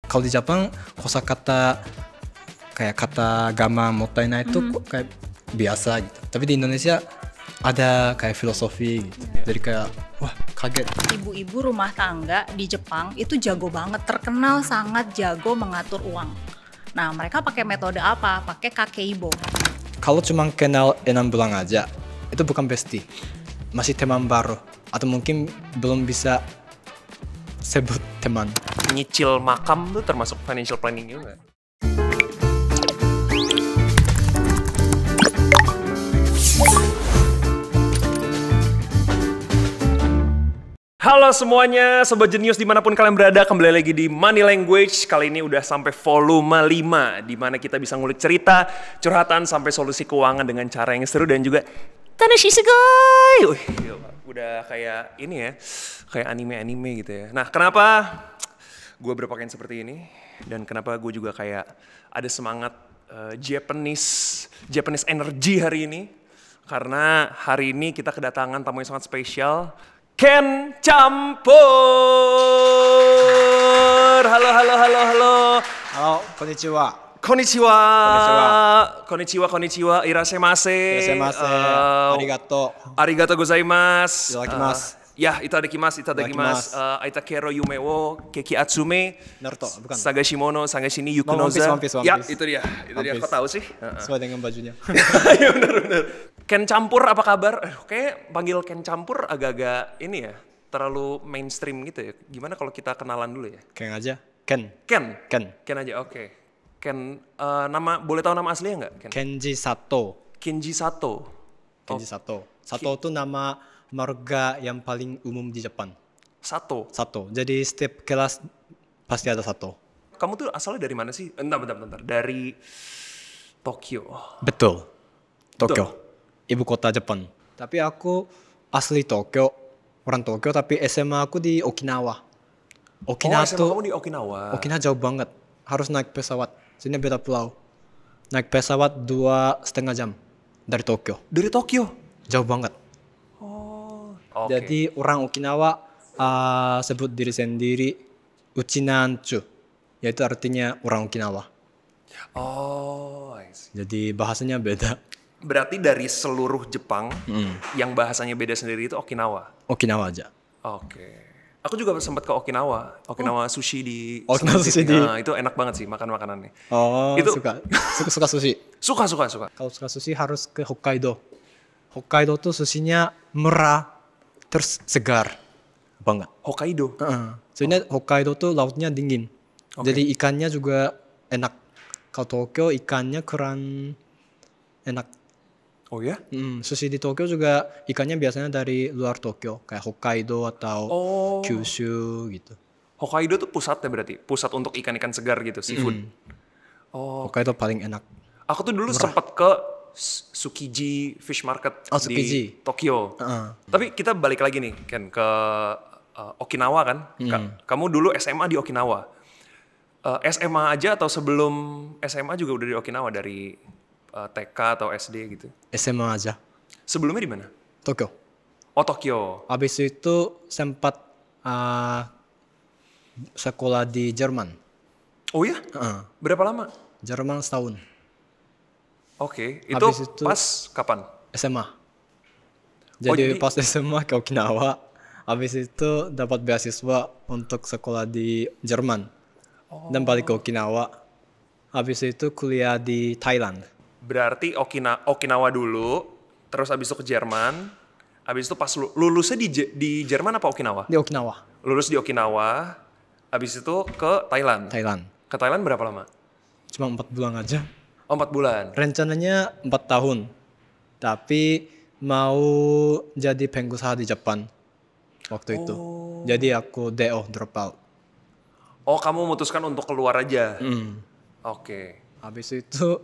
Kalau di Jepang kosakata kayak kata gamma mottainai itu kayak biasa gitu. Tapi di Indonesia ada kayak filosofi gitu. Jadi kayak wah kaget. Ibu-ibu rumah tangga di Jepang itu jago banget, terkenal sangat jago mengatur uang. Nah, mereka pakai metode apa? Pakai kakeibo. Kalau cuma kenal 6 bulan aja, itu bukan bestie. Masih teman baru. Atau mungkin belum bisa sebut teman. Nyicil makam tuh termasuk financial planning juga. Halo semuanya, Sobat Jenius dimanapun kalian berada, kembali lagi di Money Language. Kali ini udah sampai volume 5, di mana kita bisa ngulik cerita, curhatan, sampai solusi keuangan dengan cara yang seru dan juga Tanashi Sugoi. Udah kayak ini ya, kayak anime-anime gitu ya. Nah, kenapa gue berpakaian seperti ini? Dan kenapa gue juga kayak ada semangat Japanese energy hari ini? Karena hari ini kita kedatangan tamu yang sangat spesial, Ken Campur. Halo. Halo, konnichiwa. Konnichiwa. Irasemasu. Arigato. Arigato gozaimasu. Itadakimasu. Ya, itadakimasu. Aitakero yume wo keki atsume. Naruto, bukan. Sagashimono, Sagashi ni Yukunoza. One Piece. Ya, itu dia. Kau tahu sih? Sesuai dengan bajunya. Ya benar. Ken Campur, apa kabar? Kayak panggil Ken Campur agak-agak ini ya, terlalu mainstream gitu ya. Gimana kalau kita kenalan dulu ya? Ken aja. Ken Ken aja, oke. Ken, boleh tahu nama aslinya nggak? Kenji Sato. Kenji Sato. Sato itu nama marga yang paling umum di Jepang. Sato. Jadi setiap kelas pasti ada Sato. Kamu tuh asalnya dari mana sih? Bentar. Dari Tokyo. Betul. Tokyo. Ibu kota Jepang. Tapi aku asli Tokyo, orang Tokyo, tapi SMA aku di Okinawa. SMA kamu di Okinawa? Okinawa jauh banget. Harus naik pesawat. Sini beda pulau. Naik pesawat 2,5 jam dari Tokyo. Dari Tokyo? Jauh banget. Okay. Jadi orang Okinawa sebut diri sendiri Uchinanchu. Yaitu artinya orang Okinawa. I see. Jadi bahasanya beda. Berarti dari seluruh Jepang yang bahasanya beda sendiri itu Okinawa? Okinawa aja. Oke. Aku juga sempat ke Okinawa. Sushi di... Okinawa sushi di... Nah, itu enak banget sih makan makanannya. Oh, itu... suka sushi? Suka. Kalau suka sushi harus ke Hokkaido. Hokkaido tuh sushinya murah, terus segar. Apa enggak? Hokkaido? Soalnya Hokkaido tuh lautnya dingin. Jadi ikannya juga enak. Kalau Tokyo ikannya kurang enak. Oh ya? Sushi di Tokyo juga ikannya biasanya dari luar Tokyo, kayak Hokkaido atau Kyushu gitu. Hokkaido tuh pusatnya berarti? Pusat untuk ikan-ikan segar gitu, seafood? Hokkaido paling enak. Aku tuh dulu sempat ke Tsukiji Fish Market di Tokyo. Tapi kita balik lagi nih, Ken, ke Okinawa kan? Kamu dulu SMA di Okinawa. SMA aja atau sebelum SMA juga udah di Okinawa dari... TK atau SD gitu? SMA aja. Sebelumnya di mana? Tokyo. Oh, Tokyo. Habis itu sempat sekolah di Jerman. Oh ya? Berapa lama? Jerman setahun. Oke, itu pas kapan? SMA. Jadi pas SMA ke Okinawa, habis itu dapat beasiswa untuk sekolah di Jerman. Dan balik ke Okinawa. Habis itu kuliah di Thailand. Berarti Okinawa dulu, terus habis itu ke Jerman, habis itu pas lulusnya di Jerman apa Okinawa? Di Okinawa. Lulus di Okinawa, habis itu ke Thailand. Ke Thailand berapa lama? Cuma 4 bulan aja. Oh, 4 bulan. Rencananya 4 tahun. Tapi mau jadi pengusaha di Jepang waktu itu. Jadi aku DO, drop out. Oh, kamu memutuskan untuk keluar aja? Oke. Habis itu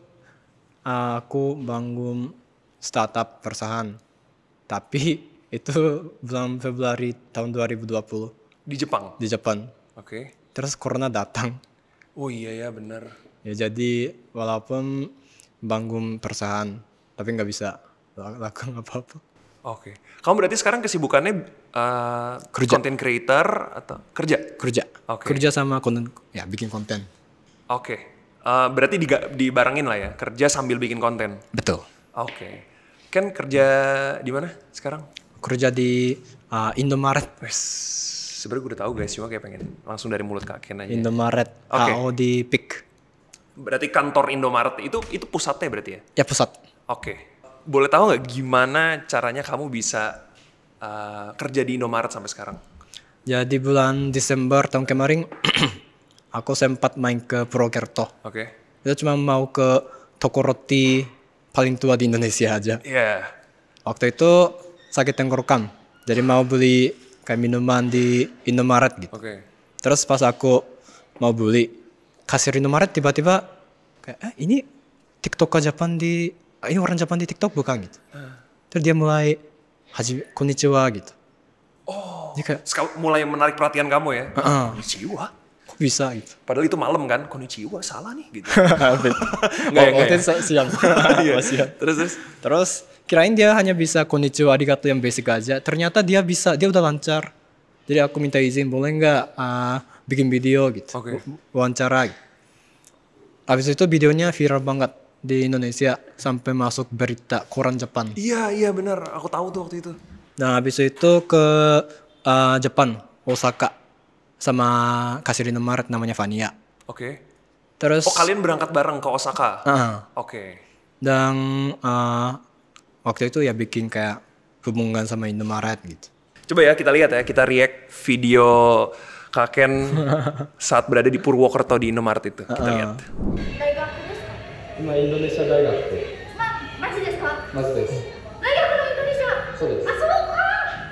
aku bangun startup perusahaan. Tapi itu bulan Februari tahun 2020. Di Jepang? Di Jepang. Oke. Terus corona datang. Oh iya ya, benar. Ya jadi walaupun bangun perusahaan, tapi nggak bisa lakukan apa-apa. Oke. Kamu berarti sekarang kesibukannya Kerja. content creator atau kerja? Kerja. Oke. Kerja sama konten, ya bikin konten. Oke. Berarti dibarengin lah ya, kerja sambil bikin konten. Betul. Oke. Kan kerja di mana sekarang? Kerja di Indomaret. Wes, sebenarnya gue udah tahu guys, cuma kayak pengen langsung dari mulut Kak Ken aja. Indomaret. Oke. AO di PIK. Berarti kantor Indomaret itu pusatnya berarti ya? Ya pusat. Oke. Boleh tahu nggak gimana caranya kamu bisa kerja di Indomaret sampai sekarang? Jadi bulan Desember tahun kemarin aku sempat main ke Purwokerto. Oke. Kita cuma mau ke toko roti paling tua di Indonesia aja. Iya. Waktu itu sakit tenggorokan. Jadi mau beli kayak minuman di Indomaret gitu. Oke. Terus pas aku mau beli, kasir Indomaret tiba-tiba kayak ini TikTok Japan ini orang Japan di TikTok bukan gitu. Terus dia mulai konnichiwa gitu. Oh. Dia kayak Mulai menarik perhatian kamu ya? Heeh. Konnichiwa? kok bisa gitu. Padahal itu malam kan? Konnichiwa salah nih gitu. Enggak ya. Siang. Iya. Siang. Terus? Kirain dia hanya bisa konnichiwa arigato yang basic aja. Ternyata dia udah lancar. Jadi aku minta izin boleh nggak bikin video gitu. Oke. Wawancara gitu. Habis itu videonya viral banget di Indonesia sampai masuk berita koran Jepang. Iya benar. Aku tahu tuh waktu itu. Nah habis itu ke Jepang, Osaka sama kasir Indomaret namanya Vania. Oke. Terus Oh kalian berangkat bareng ke Osaka? Oke. dan waktu itu ya bikin kayak hubungan sama Indomaret gitu. Coba ya kita lihat ya, kita react video Kak Ken saat berada di Purwokerto di Indomaret itu. Kita lihat. 大学ですか？今インドネシア大学マジですか？まずです。大学のインドネシア。そうです。あ、そうか。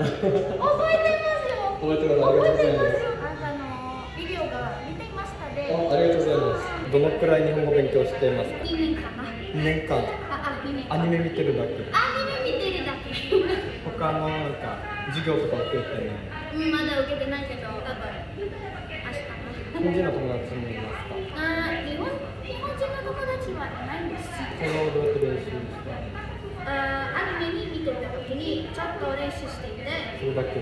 覚えてますよ。覚えてます。ありがとうございます。よ。あんたのビデオが見ていましたで。ありがとうございます。どのくらい日本語勉強していますか2年かな。？2年間。2年。アニメ見てるだけ。アニメ見てるだけ。他のなんか授業とか受けてない。まだ受けてないけど、多分明日かな。日本人の友達もいますか？日本人の友達はいないんです。それをどうやって練習した？アニメに見てた時にちょっと練習していて。それだけ。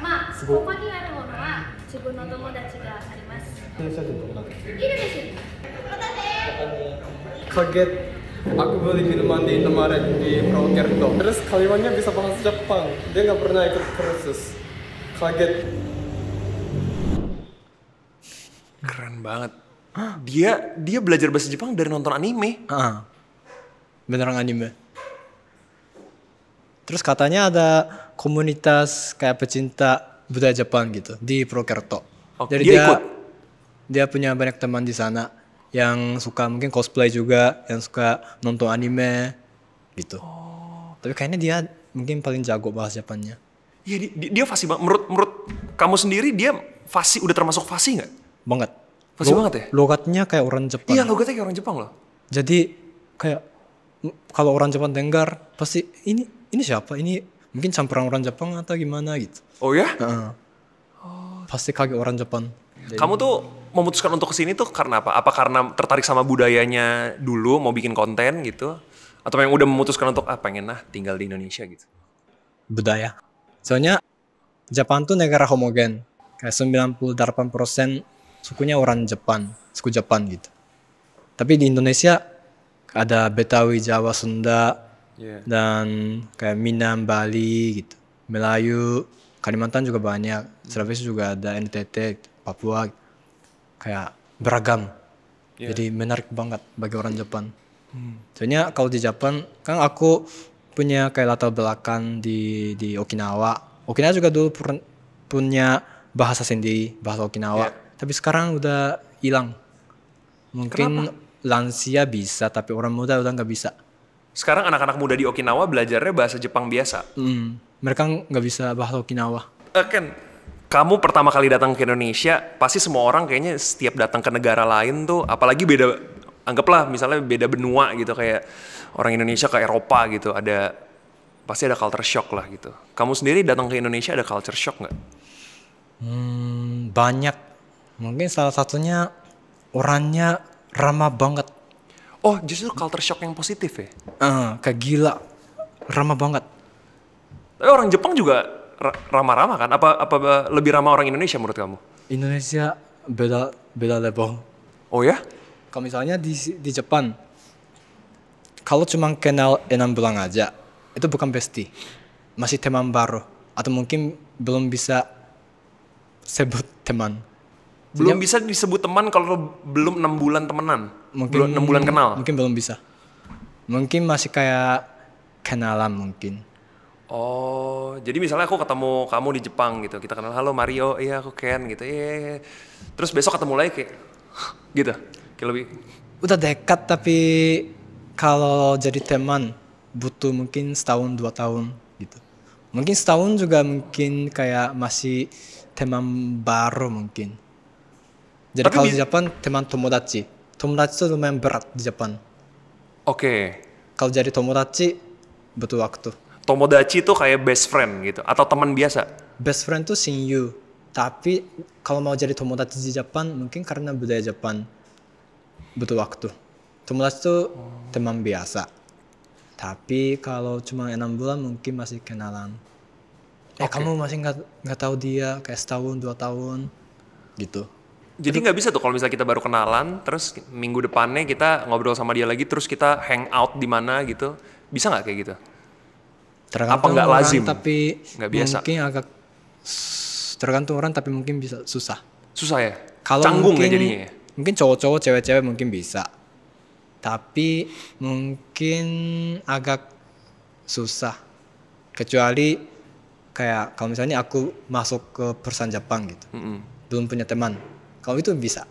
まあ、ここにあるものは自分の友達があります。電車人友達。いるでしょ。またね。 Kaget, aku beli minuman di Indomaret di Purwokerto. Terus kalimatnya bisa bahasa Jepang. Dia nggak pernah ikut kursus. Kaget. Keren banget. Dia belajar bahasa Jepang dari nonton anime. Beneran anime. Terus katanya ada komunitas kayak pecinta budaya Jepang gitu di Purwokerto. Oke, Jadi dia ikut? Dia punya banyak teman di sana yang suka mungkin cosplay juga, yang suka nonton anime gitu. Tapi kayaknya dia mungkin paling jago bahasa Japannya. Iya dia fasih banget. Menurut kamu sendiri dia fasih, udah termasuk fasih nggak? Banget. Fasih banget ya? Logatnya kayak orang Jepang. Iya logatnya kayak orang Jepang loh. Jadi kayak kalau orang Jepang dengar pasti ini siapa? Ini mungkin campuran orang Jepang atau gimana gitu. Oh ya? Pasti kaget orang Jepang. Kamu tuh memutuskan untuk kesini tuh karena apa? Apa karena tertarik sama budayanya dulu, mau bikin konten gitu? Atau yang udah memutuskan untuk pengen tinggal di Indonesia gitu? Budaya. Soalnya Jepang tuh negara homogen. Kayak 98% sukunya orang Jepang, suku Jepang gitu. Tapi di Indonesia ada Betawi, Jawa, Sunda, dan kayak Minang, Bali gitu. Melayu, Kalimantan juga banyak. Sulawesi juga ada, NTT, Papua. Kayak beragam. Jadi menarik banget bagi orang Jepang. Soalnya kalau di Jepang kan aku punya kayak latar belakang di Okinawa. Okinawa juga dulu punya bahasa sendiri, bahasa Okinawa. Tapi sekarang udah hilang. Mungkin lansia bisa, tapi orang muda udah nggak bisa. Sekarang anak-anak muda di Okinawa belajarnya bahasa Jepang biasa. Mereka nggak bisa bahasa Okinawa. Ken, kamu pertama kali datang ke Indonesia, pasti semua orang kayaknya setiap datang ke negara lain tuh, apalagi beda, anggaplah misalnya beda benua gitu, kayak orang Indonesia ke Eropa gitu, pasti ada culture shock lah gitu. Kamu sendiri datang ke Indonesia ada culture shock nggak? Banyak. Mungkin salah satunya orangnya ramah banget. Oh, justru culture shock yang positif ya? Kayak gila, ramah banget. Tapi orang Jepang juga ramah-ramah kan? Apa lebih ramah orang Indonesia menurut kamu? Indonesia beda level. Oh ya? Kalau misalnya di Jepang, kalau cuma kenal 6 bulan aja, itu bukan bestie. Masih teman baru. Atau mungkin belum bisa sebut teman. Belum bisa disebut teman kalau belum 6 bulan temenan? Mungkin belum 6 bulan kenal? Mungkin belum bisa. Mungkin masih kayak kenalan mungkin. Oh, jadi misalnya aku ketemu kamu di Jepang gitu, kita kenal, halo Mario, iya aku Ken gitu, iya. Terus besok ketemu lagi kayak gitu, kayak lebih. Udah dekat tapi kalau jadi teman butuh mungkin setahun 2 tahun gitu. Mungkin setahun juga mungkin kayak masih teman baru mungkin. Jadi Tapi kalau di Jepang teman tomodachi itu lumayan berat di Jepang. Oke. Kalau jadi tomodachi butuh waktu. Tomodachi tuh kayak best friend gitu atau teman biasa? Best friend tuh shinyu. Tapi kalau mau jadi tomodachi di Jepang mungkin karena budaya Jepang butuh waktu. Tomodachi tuh teman biasa. Tapi kalau cuma 6 bulan mungkin masih kenalan. Kamu masih nggak tahu dia kayak setahun 2 tahun gitu. Jadi nggak bisa tuh kalau misalnya kita baru kenalan, terus minggu depannya kita ngobrol sama dia lagi, terus kita hang out di mana gitu, bisa nggak kayak gitu? Tergantung nggak orang, lazim? tapi Nggak biasa? mungkin agak tergantung orang tapi mungkin bisa susah. Susah ya? Kalau Canggung mungkin, ya jadinya ya? Mungkin cowok-cowok, cewek-cewek mungkin bisa. Tapi mungkin agak susah. Kecuali kayak kalau misalnya aku masuk ke perusahaan Jepang gitu. Belum punya teman. Kalau itu bisa.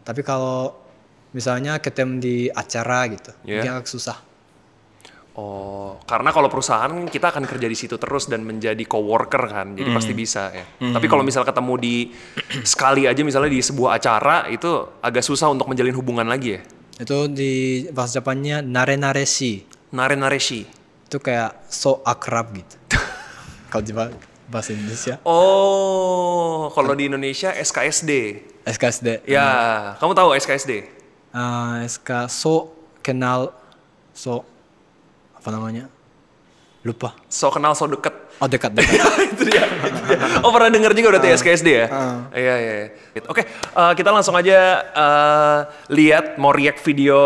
Tapi kalau misalnya ketemu di acara gitu, mungkin agak susah. Oh, karena kalau perusahaan kita akan kerja di situ terus dan menjadi coworker kan, jadi pasti bisa ya. Tapi kalau misal ketemu di sekali aja misalnya di sebuah acara itu agak susah untuk menjalin hubungan lagi ya. Itu di bahasa Japannya nare-nareshi. Nare-nareshi. Itu kayak so akrab gitu. Kalau di bahasa Indonesia. Oh, kalau di Indonesia SKSD. SKSD. Ya, kamu tahu SKSD? SK so kenal so apa namanya? Lupa. So kenal so deket. Oh dekat. itu dia. Oh pernah denger juga berarti SKSD ya? Iya. Oke, kita langsung aja lihat mau react video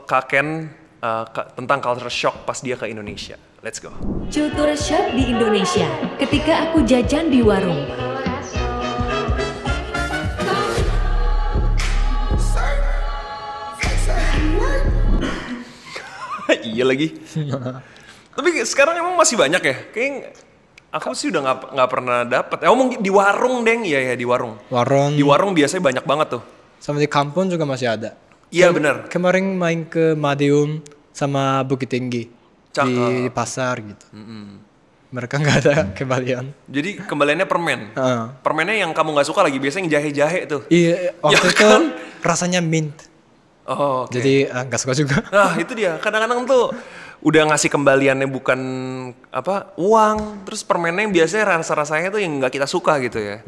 Kak Ken tentang culture shock pas dia ke Indonesia. Let's go. Culture shock di Indonesia ketika aku jajan di warung. Iya lagi. Tapi sekarang emang masih banyak ya? Kayak aku sih udah nggak pernah dapet. Mungkin di warung deng, iya di warung. Di warung biasanya banyak banget tuh. Sama di kampung juga masih ada. Iya benar. Kemarin main ke Madiun sama Bukit Tinggi di pasar gitu. Mereka nggak ada kembalian. Jadi kembaliannya permen. Permennya yang kamu nggak suka lagi biasanya yang jahe-jahe tuh. Iya, waktu itu rasanya mint. Oh, okay. Jadi nggak suka juga. Nah itu dia, kadang-kadang tuh udah ngasih kembaliannya bukan uang, terus permennya yang biasanya rasa-rasanya tuh yang nggak kita suka gitu ya.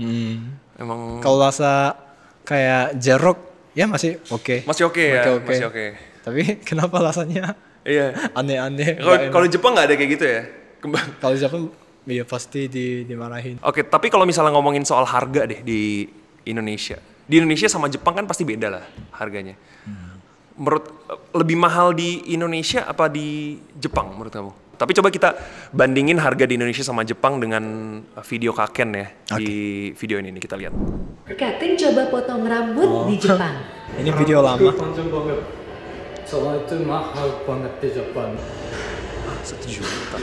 Emang. Kalau rasa kayak jeruk ya masih oke. Masih oke ya, masih oke. Tapi kenapa rasanya aneh-aneh? Kalau Jepang nggak ada kayak gitu ya? Kalau Jepang iya pasti dimarahin. Oke, tapi kalau misalnya ngomongin soal harga deh di Indonesia. Di Indonesia sama Jepang kan pasti beda lah harganya. Menurut lebih mahal di Indonesia apa di Jepang menurut kamu? Tapi coba kita bandingin harga di Indonesia sama Jepang dengan video Kak Ken ya. Di video ini kita lihat. Kaken coba potong rambut di Jepang. Ini video lama. Soalnya itu mahal banget di Jepang. 1 juta.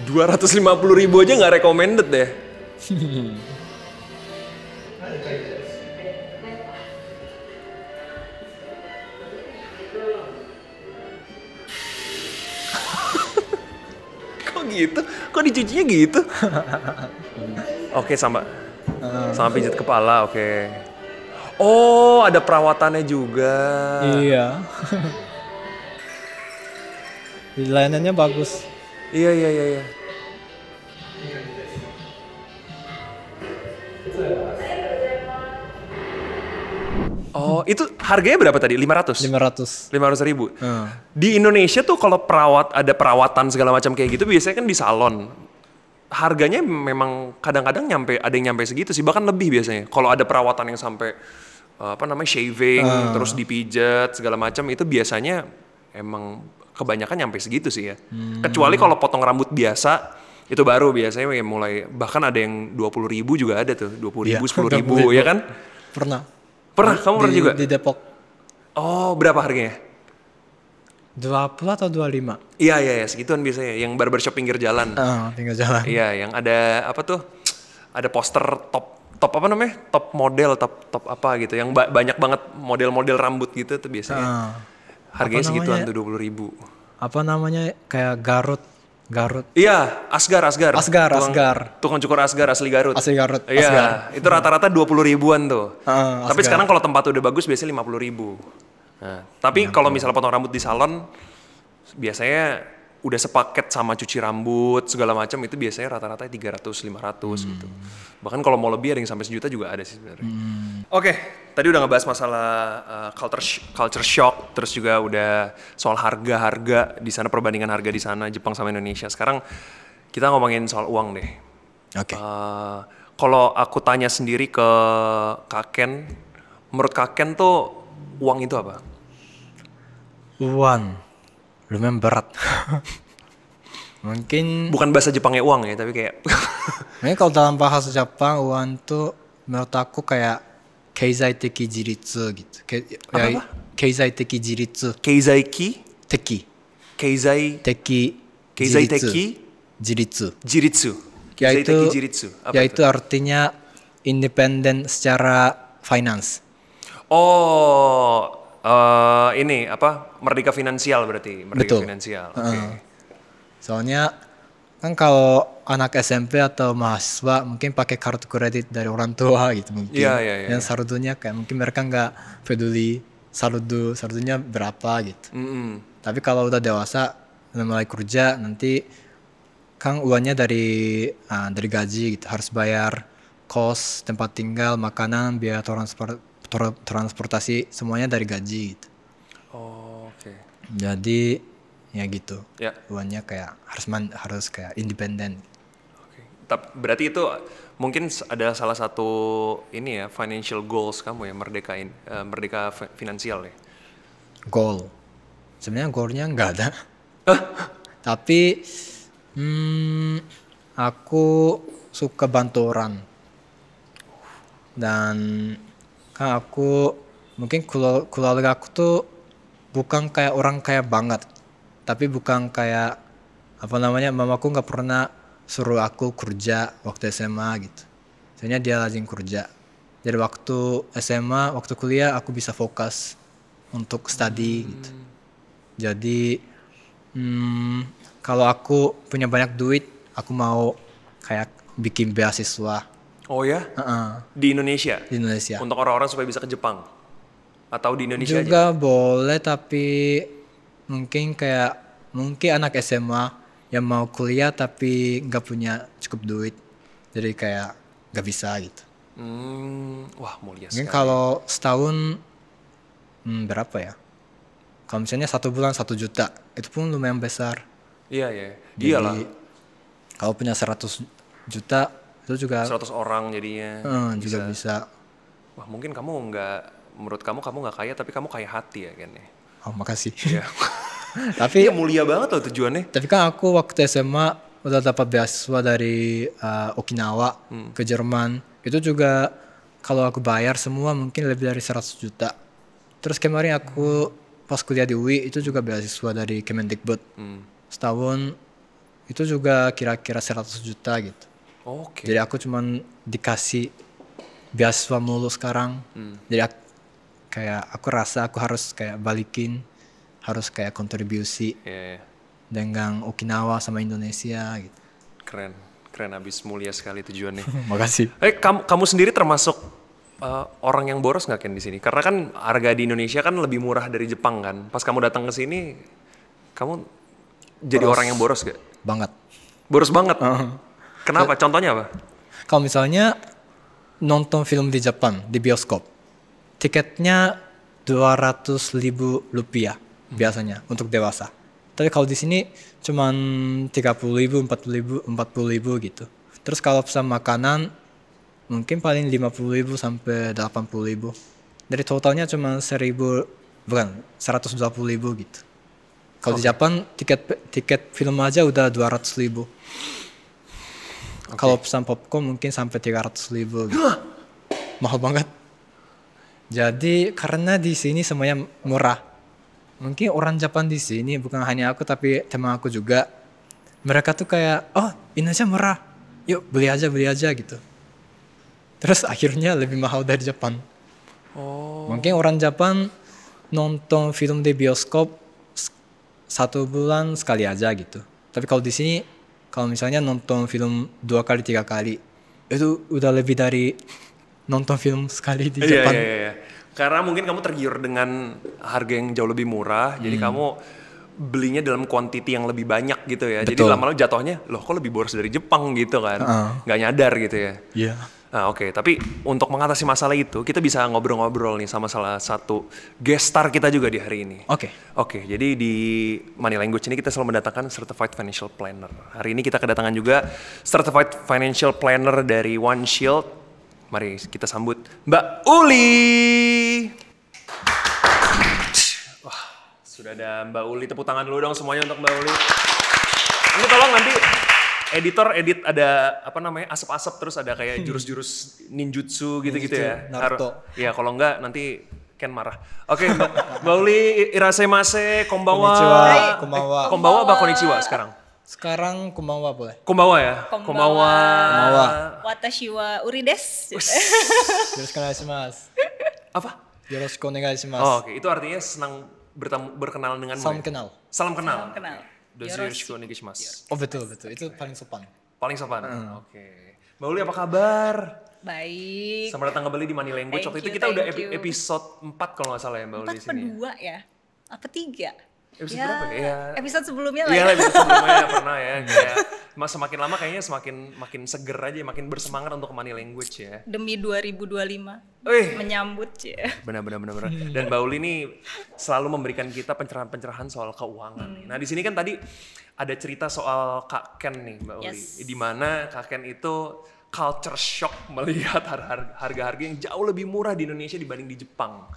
$250.000 aja nggak recommended deh. Kok gitu? Kok dicucinya gitu? Oke, sama pijat kepala, oke. Oh, ada perawatannya juga. Iya. Layanannya bagus. Iya. Oh, itu harganya berapa tadi? 500? 500. 500 ribu. Di Indonesia tuh kalau ada perawatan segala macam kayak gitu biasanya kan di salon. Harganya memang kadang-kadang ada yang nyampe segitu sih, bahkan lebih biasanya. Kalau ada perawatan yang sampai shaving, terus dipijat segala macam itu biasanya emang kebanyakan nyampe segitu sih ya. Kecuali kalau potong rambut biasa itu baru biasanya mulai, bahkan ada yang 20 ribu juga ada tuh, 20 ribu, 10 ribu ya kan? Pernah, kamu pernah juga? Di Depok. Oh, berapa harganya? 20 atau 25? Iya, segituan biasanya. Yang barbershop pinggir jalan. Pinggir jalan. Iya, yang ada apa tuh? Ada poster top apa namanya? Top model, top apa gitu. Yang banyak banget model-model rambut gitu tuh biasanya. Harganya segituan tuh 20 ribu. Apa namanya? Kayak Garut. Iya, Asgar. Tukang cukur Asgar, asli Garut. Iya, itu rata-rata 20 ribuan tuh. Tapi sekarang kalau tempat udah bagus biasanya 50 ribu. Nah, tapi kalau misalnya potong rambut di salon, biasanya udah sepaket sama cuci rambut segala macam itu biasanya rata-rata 300-500 gitu. Bahkan kalau mau lebih ada yang sampai sejuta juga ada sih sebenarnya. Oke, tadi udah ngebahas masalah culture shock, terus juga udah soal harga di sana, perbandingan harga di sana Jepang sama Indonesia. Sekarang kita ngomongin soal uang deh. Oke. Kalau aku tanya sendiri ke Kak Ken, menurut Kak Ken tuh uang itu apa? Uang lumayan berat. Mungkin bukan bahasa Jepangnya uang ya, tapi kayak mungkin kalau dalam bahasa Jepang uang tuh menurut aku kayak keizai teki jiritsu gitu. Apa? Keizai teki jiritsu. Keizai teki jiritsu. Yaitu artinya independen secara finance. Oh, ini apa? Merdeka finansial berarti. Betul. Finansial. Okay. Soalnya kan kalau anak SMP atau mahasiswa mungkin pakai kartu kredit dari orang tua gitu mungkin. Iya. Yang saldonya kayak mungkin mereka nggak peduli saldonya berapa gitu. Tapi kalau udah dewasa, udah mulai kerja nanti kan uangnya dari gaji gitu, harus bayar kos, tempat tinggal, makanan, biaya transportasi semuanya dari gaji gitu. Oh, oke. Jadi ya gitu. Ya. Uangnya kayak harus kayak independen. Oke. Berarti itu mungkin ada salah satu ini ya, financial goals kamu ya, merdeka finansial ya. Goal. Sebenarnya goalnya nggak ada. Tapi aku suka bantu orang. Dan kan aku mungkin keluarga aku tuh bukan kayak orang kaya banget. Tapi bukan kayak mamaku nggak pernah suruh aku kerja waktu SMA gitu. Soalnya dia rajin kerja. Jadi waktu SMA, waktu kuliah aku bisa fokus untuk study gitu. Jadi kalau aku punya banyak duit, aku mau kayak bikin beasiswa. Oh ya? Di Indonesia? Di Indonesia. Untuk orang-orang supaya bisa ke Jepang? Atau di Indonesia juga aja? Boleh, tapi mungkin anak SMA yang mau kuliah tapi nggak punya cukup duit, jadi kayak nggak bisa gitu. Wah, mulia mungkin sekali. kalau setahun berapa ya? Kalau misalnya 1 bulan 1 juta, itu pun lumayan besar. Iya. Jadi, Iyalah. kalau punya 100 juta itu juga 100 orang jadinya. juga bisa. Wah, mungkin menurut kamu nggak kaya, tapi kamu kaya hati ya kan ya? Oh, makasih. Iya. Tapi ya, mulia banget loh tujuannya. Tapi kan aku waktu SMA udah dapat beasiswa dari Okinawa ke Jerman. Itu juga kalau aku bayar semua mungkin lebih dari 100 juta. Terus kemarin aku pas kuliah di UI itu juga beasiswa dari Kemendikbud. Setahun itu juga kira-kira 100 juta gitu. Oke. Jadi aku cuman dikasih beasiswa mulu sekarang. Jadi aku rasa aku harus kayak balikin, harus kayak kontribusi dengan Okinawa sama Indonesia gitu. Keren abis, mulia sekali tujuannya. Makasih. Kamu sendiri termasuk orang yang boros nggak Ken di sini? Karena kan harga di Indonesia kan lebih murah dari Jepang kan. Pas kamu datang ke sini, kamu jadi orang yang boros gak? Banget. Boros banget? Kenapa? Contohnya apa? Kalau misalnya nonton film di Jepang, di bioskop, tiketnya 200.000 rupiah biasanya untuk dewasa. Tapi kalau di sini cuman 30.000, 40.000 gitu. Terus kalau pesan makanan mungkin paling 50.000 sampai 80.000. Dari totalnya cuma 120.000 gitu. Kalau di Jepang tiket film aja udah 200.000. Kalau pesan popcorn mungkin sampai 300.000 gitu. Mahal banget. Jadi karena di sini semuanya murah. Mungkin orang Jepang di sini bukan hanya aku tapi teman aku juga. Mereka tuh kayak, oh ini aja murah. Yuk beli aja gitu. Terus akhirnya lebih mahal dari Jepang. Mungkin orang Jepang nonton film di bioskop 1 bulan sekali aja gitu. Tapi kalau di sini, kalau misalnya nonton film 2 kali 3 kali, itu udah lebih dari nonton film sekali di Jepang. Iya. Karena mungkin kamu tergiur dengan harga yang jauh lebih murah, jadi kamu belinya dalam quantity yang lebih banyak gitu ya. Betul. Jadi lama-lama jatuhnya, loh kok lebih boros dari Jepang gitu kan. Nggak nyadar gitu ya. Iya. Nah, oke. Tapi untuk mengatasi masalah itu, kita bisa ngobrol-ngobrol nih sama salah satu guest star kita juga di hari ini. Oke, jadi di Money Language ini kita selalu mendatangkan Certified Financial Planner. Hari ini kita kedatangan juga Certified Financial Planner dari One Shield. Mari kita sambut Mbak Uli. Wah, sudah ada Mbak Uli. Tepuk tangan dulu dong semuanya untuk Mbak Uli. Ini tolong nanti editor edit ada apa namanya asap-asap terus ada kayak jurus-jurus ninjutsu gitu-gitu ya. Naruto. Ya kalau enggak nanti Ken marah. Oke, Mbak Uli, irashaimase, konbanwa. Konbanwa. Konbanwa apa konnichiwa sekarang? Sekarang konbanwa boleh. Konbanwa ya? Konbanwa. Konbanwa. Watashi wa Uri desu. Yoroshiku onegaishimasu. Apa? Yoroshiku onegaishimasu. Oh, oke. Itu artinya senang berkenalan denganmu. Salam ya? kenal. Salam kenal. Salam kenal. Dozo yoroshiku onegaishimasu. Oh betul. Itu paling sopan. Paling sopan. Oke. Mbak Uli apa kabar? Baik. Selamat datang kembali di Money Language. Waktu itu kita udah episode 4 kalau nggak salah ya Mbak Uli di sini. 4 apa 2 ya? Apa 3? Episode berapa ya? Episode sebelumnya lah Iya ya. lah, episode sebelumnya pernah ya. Kayak semakin lama kayaknya makin seger aja, makin bersemangat untuk Money Language ya. Demi 2025 menyambut ya. Benar. Dan Mbak Uli ini selalu memberikan kita pencerahan-pencerahan soal keuangan. Nah di sini kan tadi ada cerita soal Kak Ken nih Mbak Uli. Di mana Kak Ken itu culture shock melihat harga-harga yang jauh lebih murah di Indonesia dibanding di Jepang.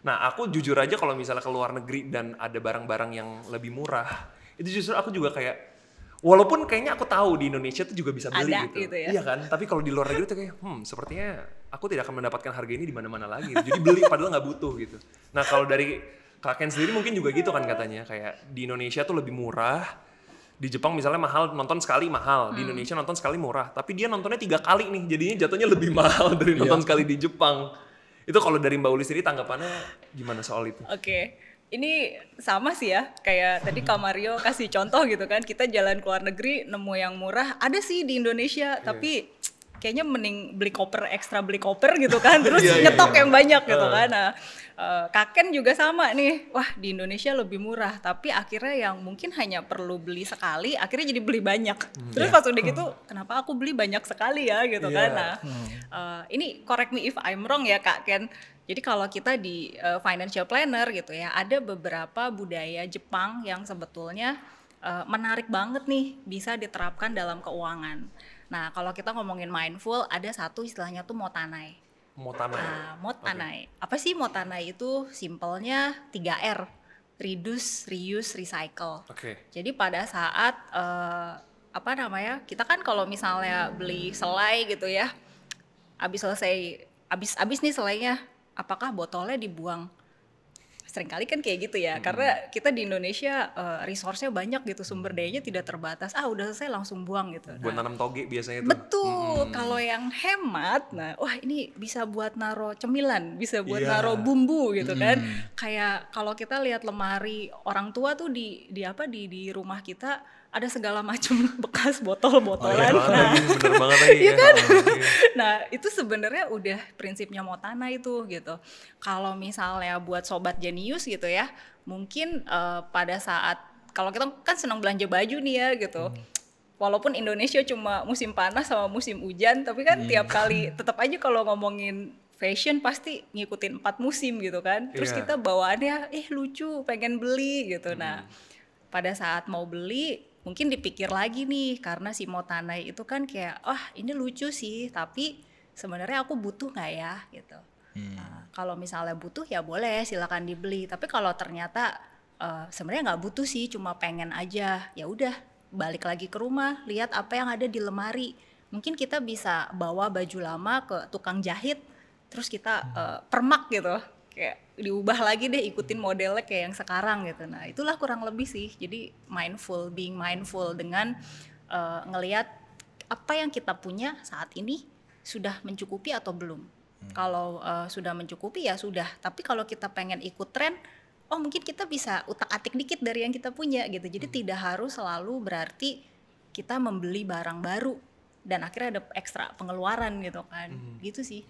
Nah aku jujur aja kalau misalnya ke luar negeri dan ada barang-barang yang lebih murah, itu justru aku juga kayak, walaupun kayaknya aku tahu di Indonesia tuh juga bisa beli ada, gitu. ya? Iya kan, tapi kalau di luar negeri tuh kayak, sepertinya aku tidak akan mendapatkan harga ini di mana-mana lagi. Jadi beli padahal nggak butuh gitu. Nah kalau dari Kak Ken sendiri mungkin juga gitu kan katanya, kayak di Indonesia tuh lebih murah. Di Jepang misalnya mahal, nonton sekali mahal. Di Indonesia nonton sekali murah. Tapi dia nontonnya 3 kali nih, jadinya jatuhnya lebih mahal dari nonton sekali di Jepang. Itu kalau dari Mbak Uli sendiri tanggapannya gimana soal itu? Oke. Ini sama sih ya, kayak tadi Kak Mario kasih contoh gitu kan, kita jalan ke luar negeri nemu yang murah, ada sih di Indonesia, tapi kayaknya mending beli koper gitu kan, terus nyetok yang banyak gitu kan. Nah, Kak Ken juga sama nih, wah di Indonesia lebih murah, tapi akhirnya yang mungkin hanya perlu beli sekali, akhirnya jadi beli banyak. Terus pas udah gitu, kenapa aku beli banyak sekali ya gitu kan. Nah, ini correct me if I'm wrong ya Kak Ken. Jadi kalau kita di financial planner gitu ya, ada beberapa budaya Jepang yang sebetulnya menarik banget nih, bisa diterapkan dalam keuangan. Nah kalau kita ngomongin mindful, ada satu istilahnya tuh motanai. Motanai. Apa sih motanai itu? Simpelnya 3R. Reduce, reuse, recycle. Jadi pada saat kita kan kalau misalnya beli selai gitu ya, habis nih selainya, apakah botolnya dibuang? Seringkali kan kayak gitu ya, karena kita di Indonesia resource-nya banyak gitu, sumber dayanya tidak terbatas. Udah selesai langsung buang gitu. Buat nanam toge biasanya tuh. Betul, kalau yang hemat, wah ini bisa buat naro cemilan, bisa buat naro bumbu gitu kan. Kayak kalau kita lihat lemari orang tua tuh di rumah kita ada segala macam bekas botol-botolan. Bener banget lagi. Iya kan? Nah itu sebenarnya udah prinsipnya Motana itu gitu. Kalau misalnya buat sobat jenius gitu ya, mungkin pada saat kalau kita kan senang belanja baju nih ya gitu. Walaupun Indonesia cuma musim panas sama musim hujan, tapi kan tiap kali tetap aja kalau ngomongin fashion pasti ngikutin 4 musim gitu kan. Terus kita bawaannya lucu, pengen beli gitu. Nah, pada saat mau beli mungkin dipikir lagi nih, karena si Motanai itu kan kayak ini lucu sih, tapi sebenarnya aku butuh nggak ya gitu. Nah, kalau misalnya butuh ya boleh silakan dibeli. Tapi kalau ternyata sebenarnya nggak butuh sih, cuma pengen aja, ya udah balik lagi ke rumah, lihat apa yang ada di lemari. Mungkin kita bisa bawa baju lama ke tukang jahit, terus kita permak gitu, kayak diubah lagi deh, ikutin modelnya kayak yang sekarang gitu. Nah itulah kurang lebih sih. Jadi being mindful dengan ngelihat apa yang kita punya saat ini sudah mencukupi atau belum. Kalau sudah mencukupi ya sudah. Tapi kalau kita pengen ikut tren, mungkin kita bisa utak-atik dikit dari yang kita punya gitu. Jadi tidak harus selalu berarti kita membeli barang baru dan akhirnya ada ekstra pengeluaran gitu kan. Gitu sih.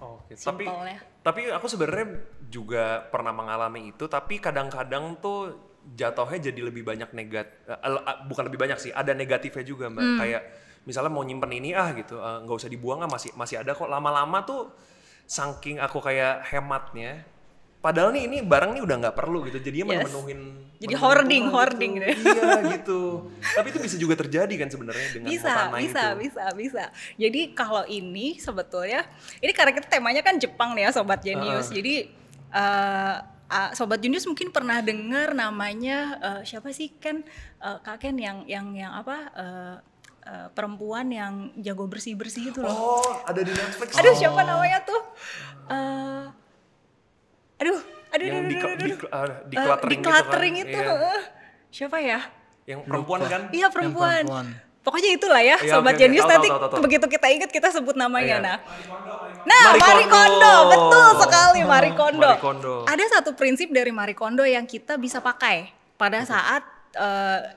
Oke. Simpelnya. Tapi aku sebenarnya juga pernah mengalami itu, tapi kadang-kadang tuh jatuhnya jadi lebih banyak bukan lebih banyak sih, ada negatifnya juga Mbak. Kayak misalnya mau nyimpen ini gitu, nggak usah dibuang, masih ada kok. Lama-lama tuh saking aku kayak hematnya, padahal nih ini barang nih udah nggak perlu gitu, jadinya memenuhin. Jadi hoarding gitu. Deh. Iya gitu. Tapi itu bisa juga terjadi kan sebenarnya dengan Motanai itu. Bisa. Jadi kalau ini sebetulnya, ini karena kita temanya kan Jepang nih ya Sobat Genius. Jadi Sobat Genius mungkin pernah dengar namanya siapa sih Ken, Kak Ken yang apa? Perempuan yang jago bersih-bersih itu loh. Oh, ada di Netflix. Aduh, siapa namanya tuh? Decluttering itu. Siapa ya? Yang perempuan kan? Iya, perempuan. Pokoknya itulah ya, Sobat Genius, nanti begitu kita ingat kita sebut namanya. Marie Kondo, betul sekali, Marie Kondo. Ada satu prinsip dari Marie Kondo yang kita bisa pakai pada saat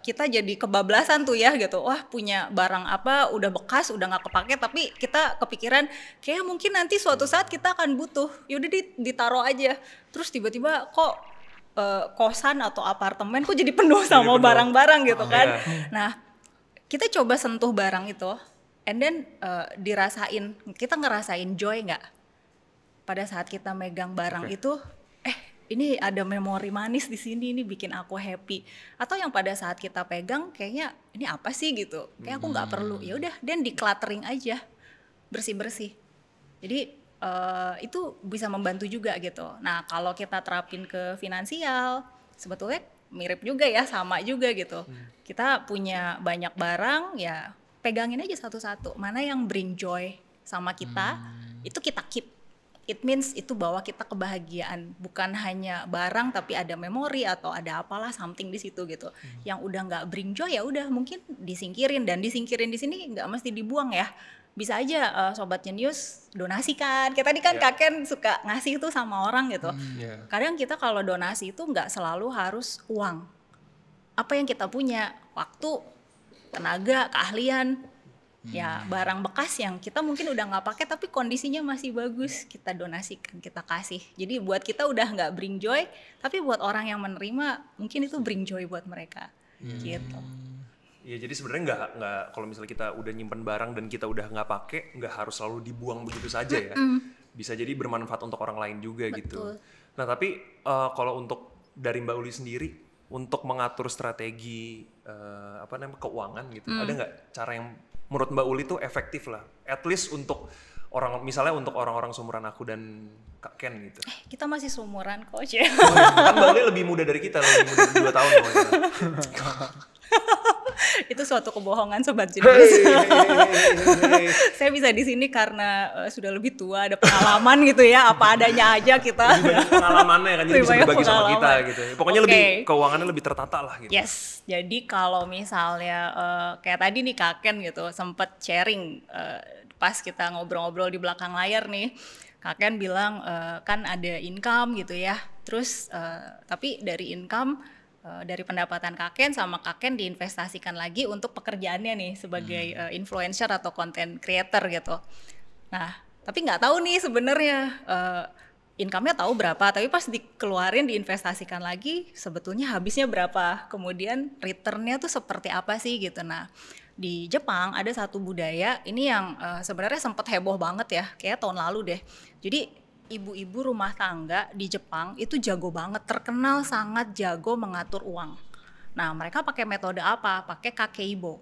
kita jadi kebablasan tuh ya gitu. Wah, punya barang apa udah bekas, udah nggak kepake, tapi kita kepikiran kayak mungkin nanti suatu saat kita akan butuh. Yaudah ditaruh aja. Terus tiba-tiba kok kosan atau apartemen kok jadi penuh sama barang-barang gitu kan. Nah, kita coba sentuh barang itu, and then kita ngerasain joy nggak? Pada saat kita megang barang itu, ini ada memori manis di sini, ini bikin aku happy. Atau yang pada saat kita pegang kayaknya ini apa sih gitu, kayak aku nggak perlu. Ya udah, dan decluttering aja, bersih-bersih. Jadi itu bisa membantu juga gitu. Nah kalau kita terapin ke finansial, sebetulnya mirip juga ya, sama juga gitu. Kita punya banyak barang, ya pegangin aja satu-satu. Mana yang bring joy sama kita, itu kita keep. It means itu bawa kita kebahagiaan, bukan hanya barang tapi ada memori atau ada apalah something di situ gitu. Yang udah nggak bring joy ya udah mungkin disingkirin, dan disingkirin di sini nggak mesti dibuang ya. Bisa aja Sobat Genius donasikan. Kayak tadi kan Kak Ken suka ngasih itu sama orang gitu. Kadang kita kalau donasi itu nggak selalu harus uang. Apa yang kita punya, waktu, tenaga, keahlian. Ya barang bekas yang kita mungkin udah nggak pakai tapi kondisinya masih bagus, kita donasikan, kita kasih. Jadi buat kita udah nggak bring joy, tapi buat orang yang menerima mungkin itu bring joy buat mereka. Gitu. Ya jadi sebenarnya nggak kalau misalnya kita udah nyimpen barang dan kita udah nggak pakai, nggak harus selalu dibuang begitu saja ya. Bisa jadi bermanfaat untuk orang lain juga. Betul. Gitu. Nah tapi kalau untuk dari Mbak Uli sendiri untuk mengatur strategi keuangan gitu, ada nggak cara yang menurut Mbak Uli tuh efektif lah, at least untuk misalnya untuk orang-orang seumuran aku dan Kak Ken gitu. Kita masih seumuran kok, Kan Mbak Uli lebih muda dari kita, lebih muda dari 2 tahun. Itu suatu kebohongan Sobat Genius. Saya bisa di sini karena sudah lebih tua, ada pengalaman gitu ya, apa adanya aja kita. Lebih banyak pengalamannya kan, jadi bisa berbagi sama kita gitu. Pokoknya lebih keuangannya lebih tertata lah gitu. Yes, jadi kalau misalnya kayak tadi nih Kak Ken gitu sempet sharing pas kita ngobrol-ngobrol di belakang layar nih, Kak Ken bilang kan ada income gitu ya, terus tapi dari income dari pendapatan Kak Ken sama Kak Ken diinvestasikan lagi untuk pekerjaannya nih sebagai influencer atau content creator gitu. Nah, tapi nggak tahu nih sebenarnya income-nya tahu berapa, tapi pas dikeluarin diinvestasikan lagi sebetulnya habisnya berapa, kemudian return-nya tuh seperti apa sih gitu. Nah, di Jepang ada satu budaya ini yang sebenarnya sempat heboh banget ya, kayak tahun lalu deh. Jadi ibu-ibu rumah tangga di Jepang itu jago banget, terkenal sangat jago mengatur uang. Nah, mereka pakai metode apa? Pakai kakeibo.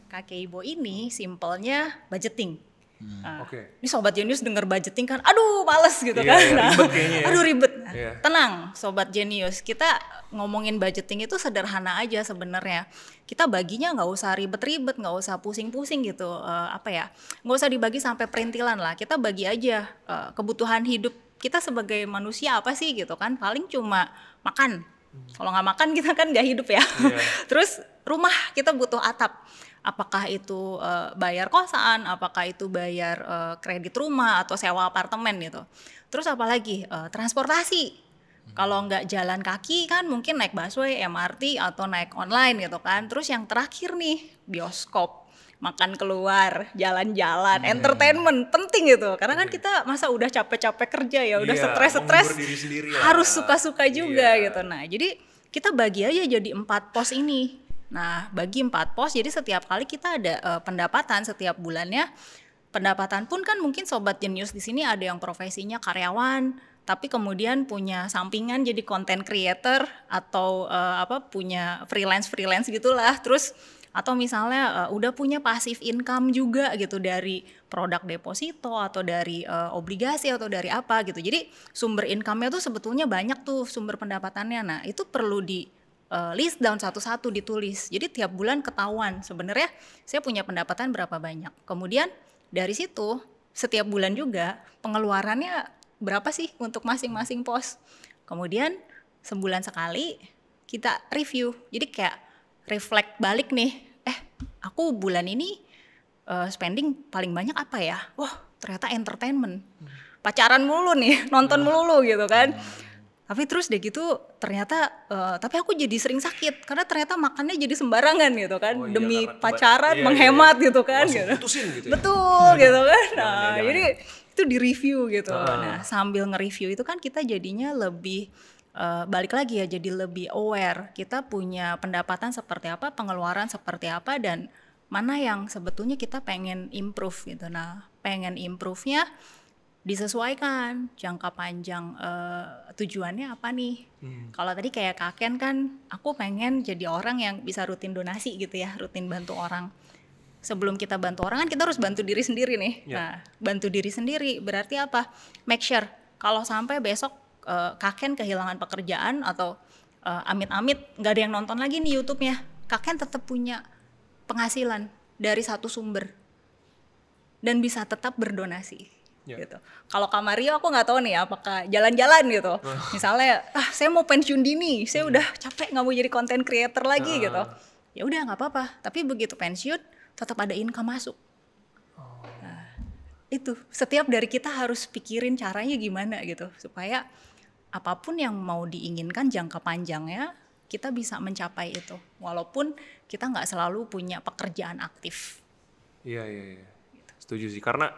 Kakeibo ini simpelnya budgeting. Ini Sobat Genius denger budgeting kan, aduh males gitu kan. Ribet kayaknya ya. Aduh ribet. Iya. Tenang Sobat Genius, kita ngomongin budgeting itu sederhana aja sebenarnya. Kita baginya nggak usah ribet-ribet, nggak usah pusing-pusing gitu. Nggak usah dibagi sampai perintilan lah. Kita bagi aja kebutuhan hidup kita sebagai manusia apa sih gitu kan. Paling cuma makan. Kalau nggak makan kita kan nggak hidup ya. Terus rumah kita butuh atap. Apakah itu bayar kosan, apakah itu bayar kredit rumah atau sewa apartemen gitu. Terus apalagi transportasi. Kalau nggak jalan kaki kan mungkin naik busway, MRT atau naik online gitu kan. Terus yang terakhir nih bioskop, makan keluar, jalan-jalan, entertainment penting gitu. Karena kan kita masa udah capek-capek kerja ya, udah stres-stres, harus suka-suka juga gitu. Nah jadi kita bagi aja jadi 4 pos ini. Nah, bagi 4 pos, jadi setiap kali kita ada pendapatan setiap bulannya. Pendapatan pun kan mungkin Sobat Genius di sini ada yang profesinya karyawan, tapi kemudian punya sampingan jadi content creator atau punya freelance gitulah. Terus atau misalnya udah punya passive income juga gitu dari produk deposito atau dari obligasi atau dari apa gitu. Jadi sumber income-nya tuh sebetulnya banyak tuh sumber pendapatannya. Nah, itu perlu di list down satu-satu ditulis. Jadi tiap bulan ketahuan sebenarnya saya punya pendapatan berapa banyak. Kemudian dari situ setiap bulan juga pengeluarannya berapa sih untuk masing-masing pos. Kemudian sebulan sekali kita review. Jadi kayak reflect balik nih. Aku bulan ini spending paling banyak apa ya? Wah, ternyata entertainment. Pacaran mulu nih, nonton melulu gitu kan. Tapi terus deh gitu ternyata tapi aku jadi sering sakit karena ternyata makannya jadi sembarangan gitu kan demi pacaran menghemat gitu kan gitu. Gitu ya? Betul gitu kan. Nah, jadi itu di review gitu. Nah, sambil nge-review itu kan kita jadinya lebih balik lagi ya, jadi lebih aware. Kita punya pendapatan seperti apa, pengeluaran seperti apa, dan mana yang sebetulnya kita pengen improve gitu. Nah, pengen improve-nya disesuaikan jangka panjang tujuannya apa nih. Kalau tadi kayak Kak Ken kan aku pengen jadi orang yang bisa rutin donasi gitu ya, rutin bantu orang. Sebelum kita bantu orang kan kita harus bantu diri sendiri nih. Nah, bantu diri sendiri berarti apa? Make sure kalau sampai besok Kak Ken kehilangan pekerjaan atau amit-amit nggak ada yang nonton lagi nih YouTube-nya, Kak Ken tetap punya penghasilan dari satu sumber dan bisa tetap berdonasi. Gitu. Kalau Kak Mario aku nggak tahu nih apakah jalan-jalan gitu. Misalnya, saya mau pensiun dini, saya udah capek nggak mau jadi content creator lagi gitu. Ya udah nggak apa-apa. Tapi begitu pensiun tetap ada income masuk. Nah, itu setiap dari kita harus pikirin caranya gimana gitu supaya apapun yang mau diinginkan jangka panjangnya kita bisa mencapai itu. Walaupun kita nggak selalu punya pekerjaan aktif. Iya. Setuju sih, karena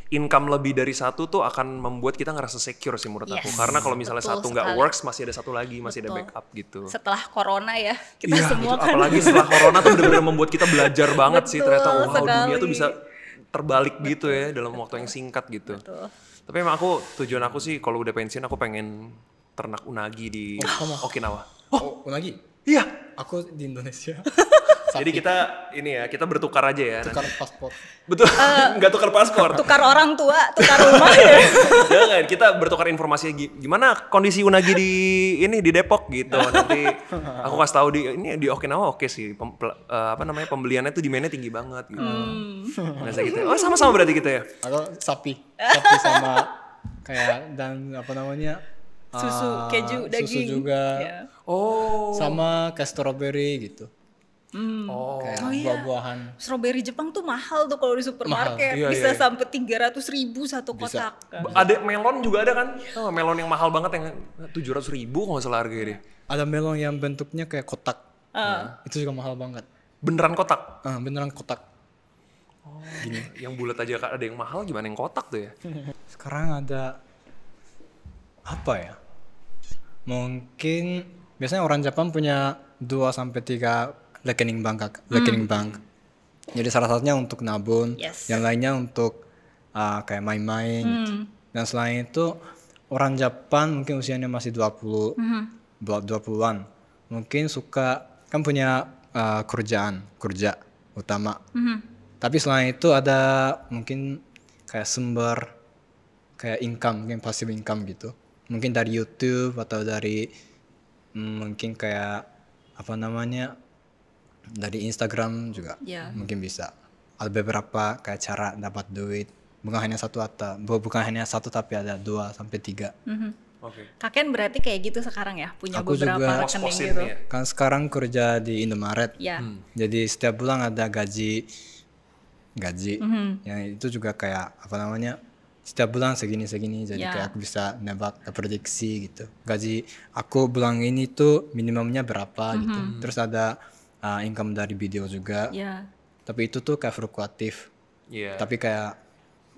income lebih dari satu tuh akan membuat kita ngerasa secure sih menurut aku. Karena kalau misalnya satu nggak works, masih ada satu lagi, masih ada backup gitu. Setelah corona ya, kita semua kan. Apalagi setelah corona tuh benar-benar membuat kita belajar banget sih ternyata dunia tuh bisa terbalik gitu ya dalam waktu yang singkat gitu. Tapi emang tujuan aku sih kalau udah pensiun aku pengen ternak unagi di Okinawa. Unagi? Iya. Aku di Indonesia. Jadi kita bertukar aja ya. Tukar paspor. Betul, nggak tukar paspor. Tukar orang tua, tukar rumah ya. Jangan, kita bertukar informasi gimana kondisi unagi di Depok gitu. Nanti aku kasih tahu di Okinawa oke sih. Pembeliannya tuh demandnya tinggi banget gitu. Nah, gitu. Oh, sama-sama berarti kita ya. Atau sapi sama kayak dan susu, keju, daging. Susu juga. Yeah. Sama kayak strawberry gitu. Kayak buah-buahan. Strawberry Jepang tuh mahal tuh kalau di supermarket. Iya, bisa iya. sampai 300.000 satu kotak. Ada melon juga ada kan? Melon yang mahal banget yang 700.000 kalau nggak salah harganya deh. Ada melon yang bentuknya kayak kotak. Itu juga mahal banget. Beneran kotak? Beneran kotak. Gini. Yang bulat aja ada yang mahal, gimana yang kotak tuh ya? Sekarang ada apa ya? Mungkin biasanya orang Jepang punya 2-3 rekening bank. Jadi salah satunya untuk nabung, Yes. yang lainnya untuk kayak main-main gitu. Dan selain itu orang Jepang mungkin usianya masih 20-an. Mungkin suka kan punya kerja utama. Tapi selain itu ada mungkin kayak sumber kayak income, mungkin passive income gitu. Mungkin dari YouTube atau dari mungkin kayak apa namanya dari Instagram juga Ya. mungkin bisa. Ada beberapa kayak cara dapat duit. Bukan hanya satu tapi ada 2 sampai 3. Oke. Kakek berarti kayak gitu sekarang ya, punya Aku beberapa juga rekening Pos-posin gitu. nih ya. Kan sekarang kerja di Indomaret. Ya. Jadi setiap bulan ada gaji. Yang itu juga kayak apa namanya? Setiap bulan segini jadi Ya. kayak aku bisa nebak prediksi gitu. Gaji aku bulan ini tuh minimumnya berapa gitu. Terus ada income dari video juga. Ya. Tapi itu tuh kayak fluktuatif. Iya. Tapi kayak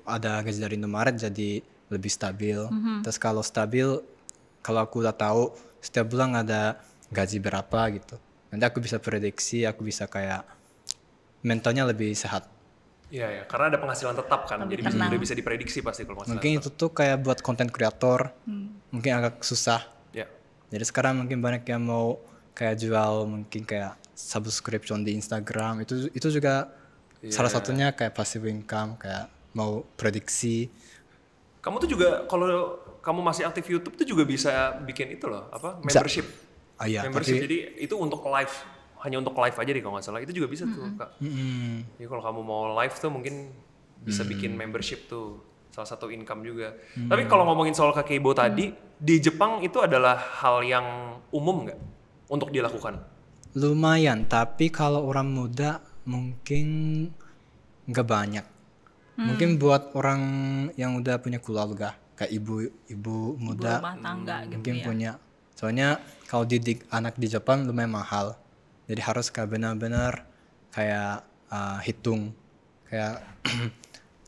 ada gaji dari Indomaret jadi lebih stabil. Terus kalau stabil, kalau aku udah tahu setiap bulan ada gaji berapa gitu. Nanti aku bisa prediksi, aku bisa kayak mentalnya lebih sehat. Iya ya, karena ada penghasilan tetap kan, Lebih jadi tenang. udah bisa diprediksi pasti kalau penghasilan Mungkin tetap. itu tuh kayak buat konten kreator, mungkin agak susah. Ya. Jadi sekarang mungkin banyak yang mau kayak jual mungkin kayak subscription di Instagram. Itu juga salah satunya kayak passive income, kayak mau prediksi. Kamu tuh juga kalau kamu masih aktif YouTube tuh juga bisa bikin itu loh, apa? Membership. Iya, Membership. tapi Jadi itu untuk live, hanya untuk live aja deh kalau nggak salah. Itu juga bisa tuh, Kak. Jadi kalau kamu mau live tuh mungkin bisa bikin membership tuh. Salah satu income juga. Tapi kalau ngomongin soal Kakeibo tadi, di Jepang itu adalah hal yang umum nggak untuk dilakukan? lumayan, tapi kalau orang muda mungkin nggak banyak. Mungkin buat orang yang udah punya keluarga, kayak ibu muda Rumah tangga gitu mungkin ya. punya. Soalnya kalau didik anak di Jepang lumayan mahal. Jadi harus kayak benar-benar kayak hitung kayak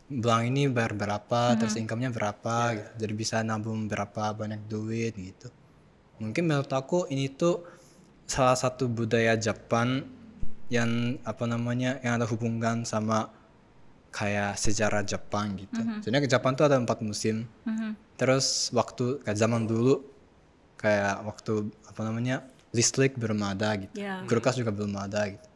bulan ini bayar berapa, terus income-nya berapa gitu. Jadi bisa nabung berapa banyak duit gitu. Mungkin menurut aku ini tuh salah satu budaya Jepang yang apa namanya yang ada hubungan sama kayak sejarah Jepang gitu. Soalnya ke Jepang tuh ada 4 musim. Terus waktu kayak zaman dulu kayak waktu apa namanya listrik belum ada gitu. Ya. Kulkas juga belum ada gitu.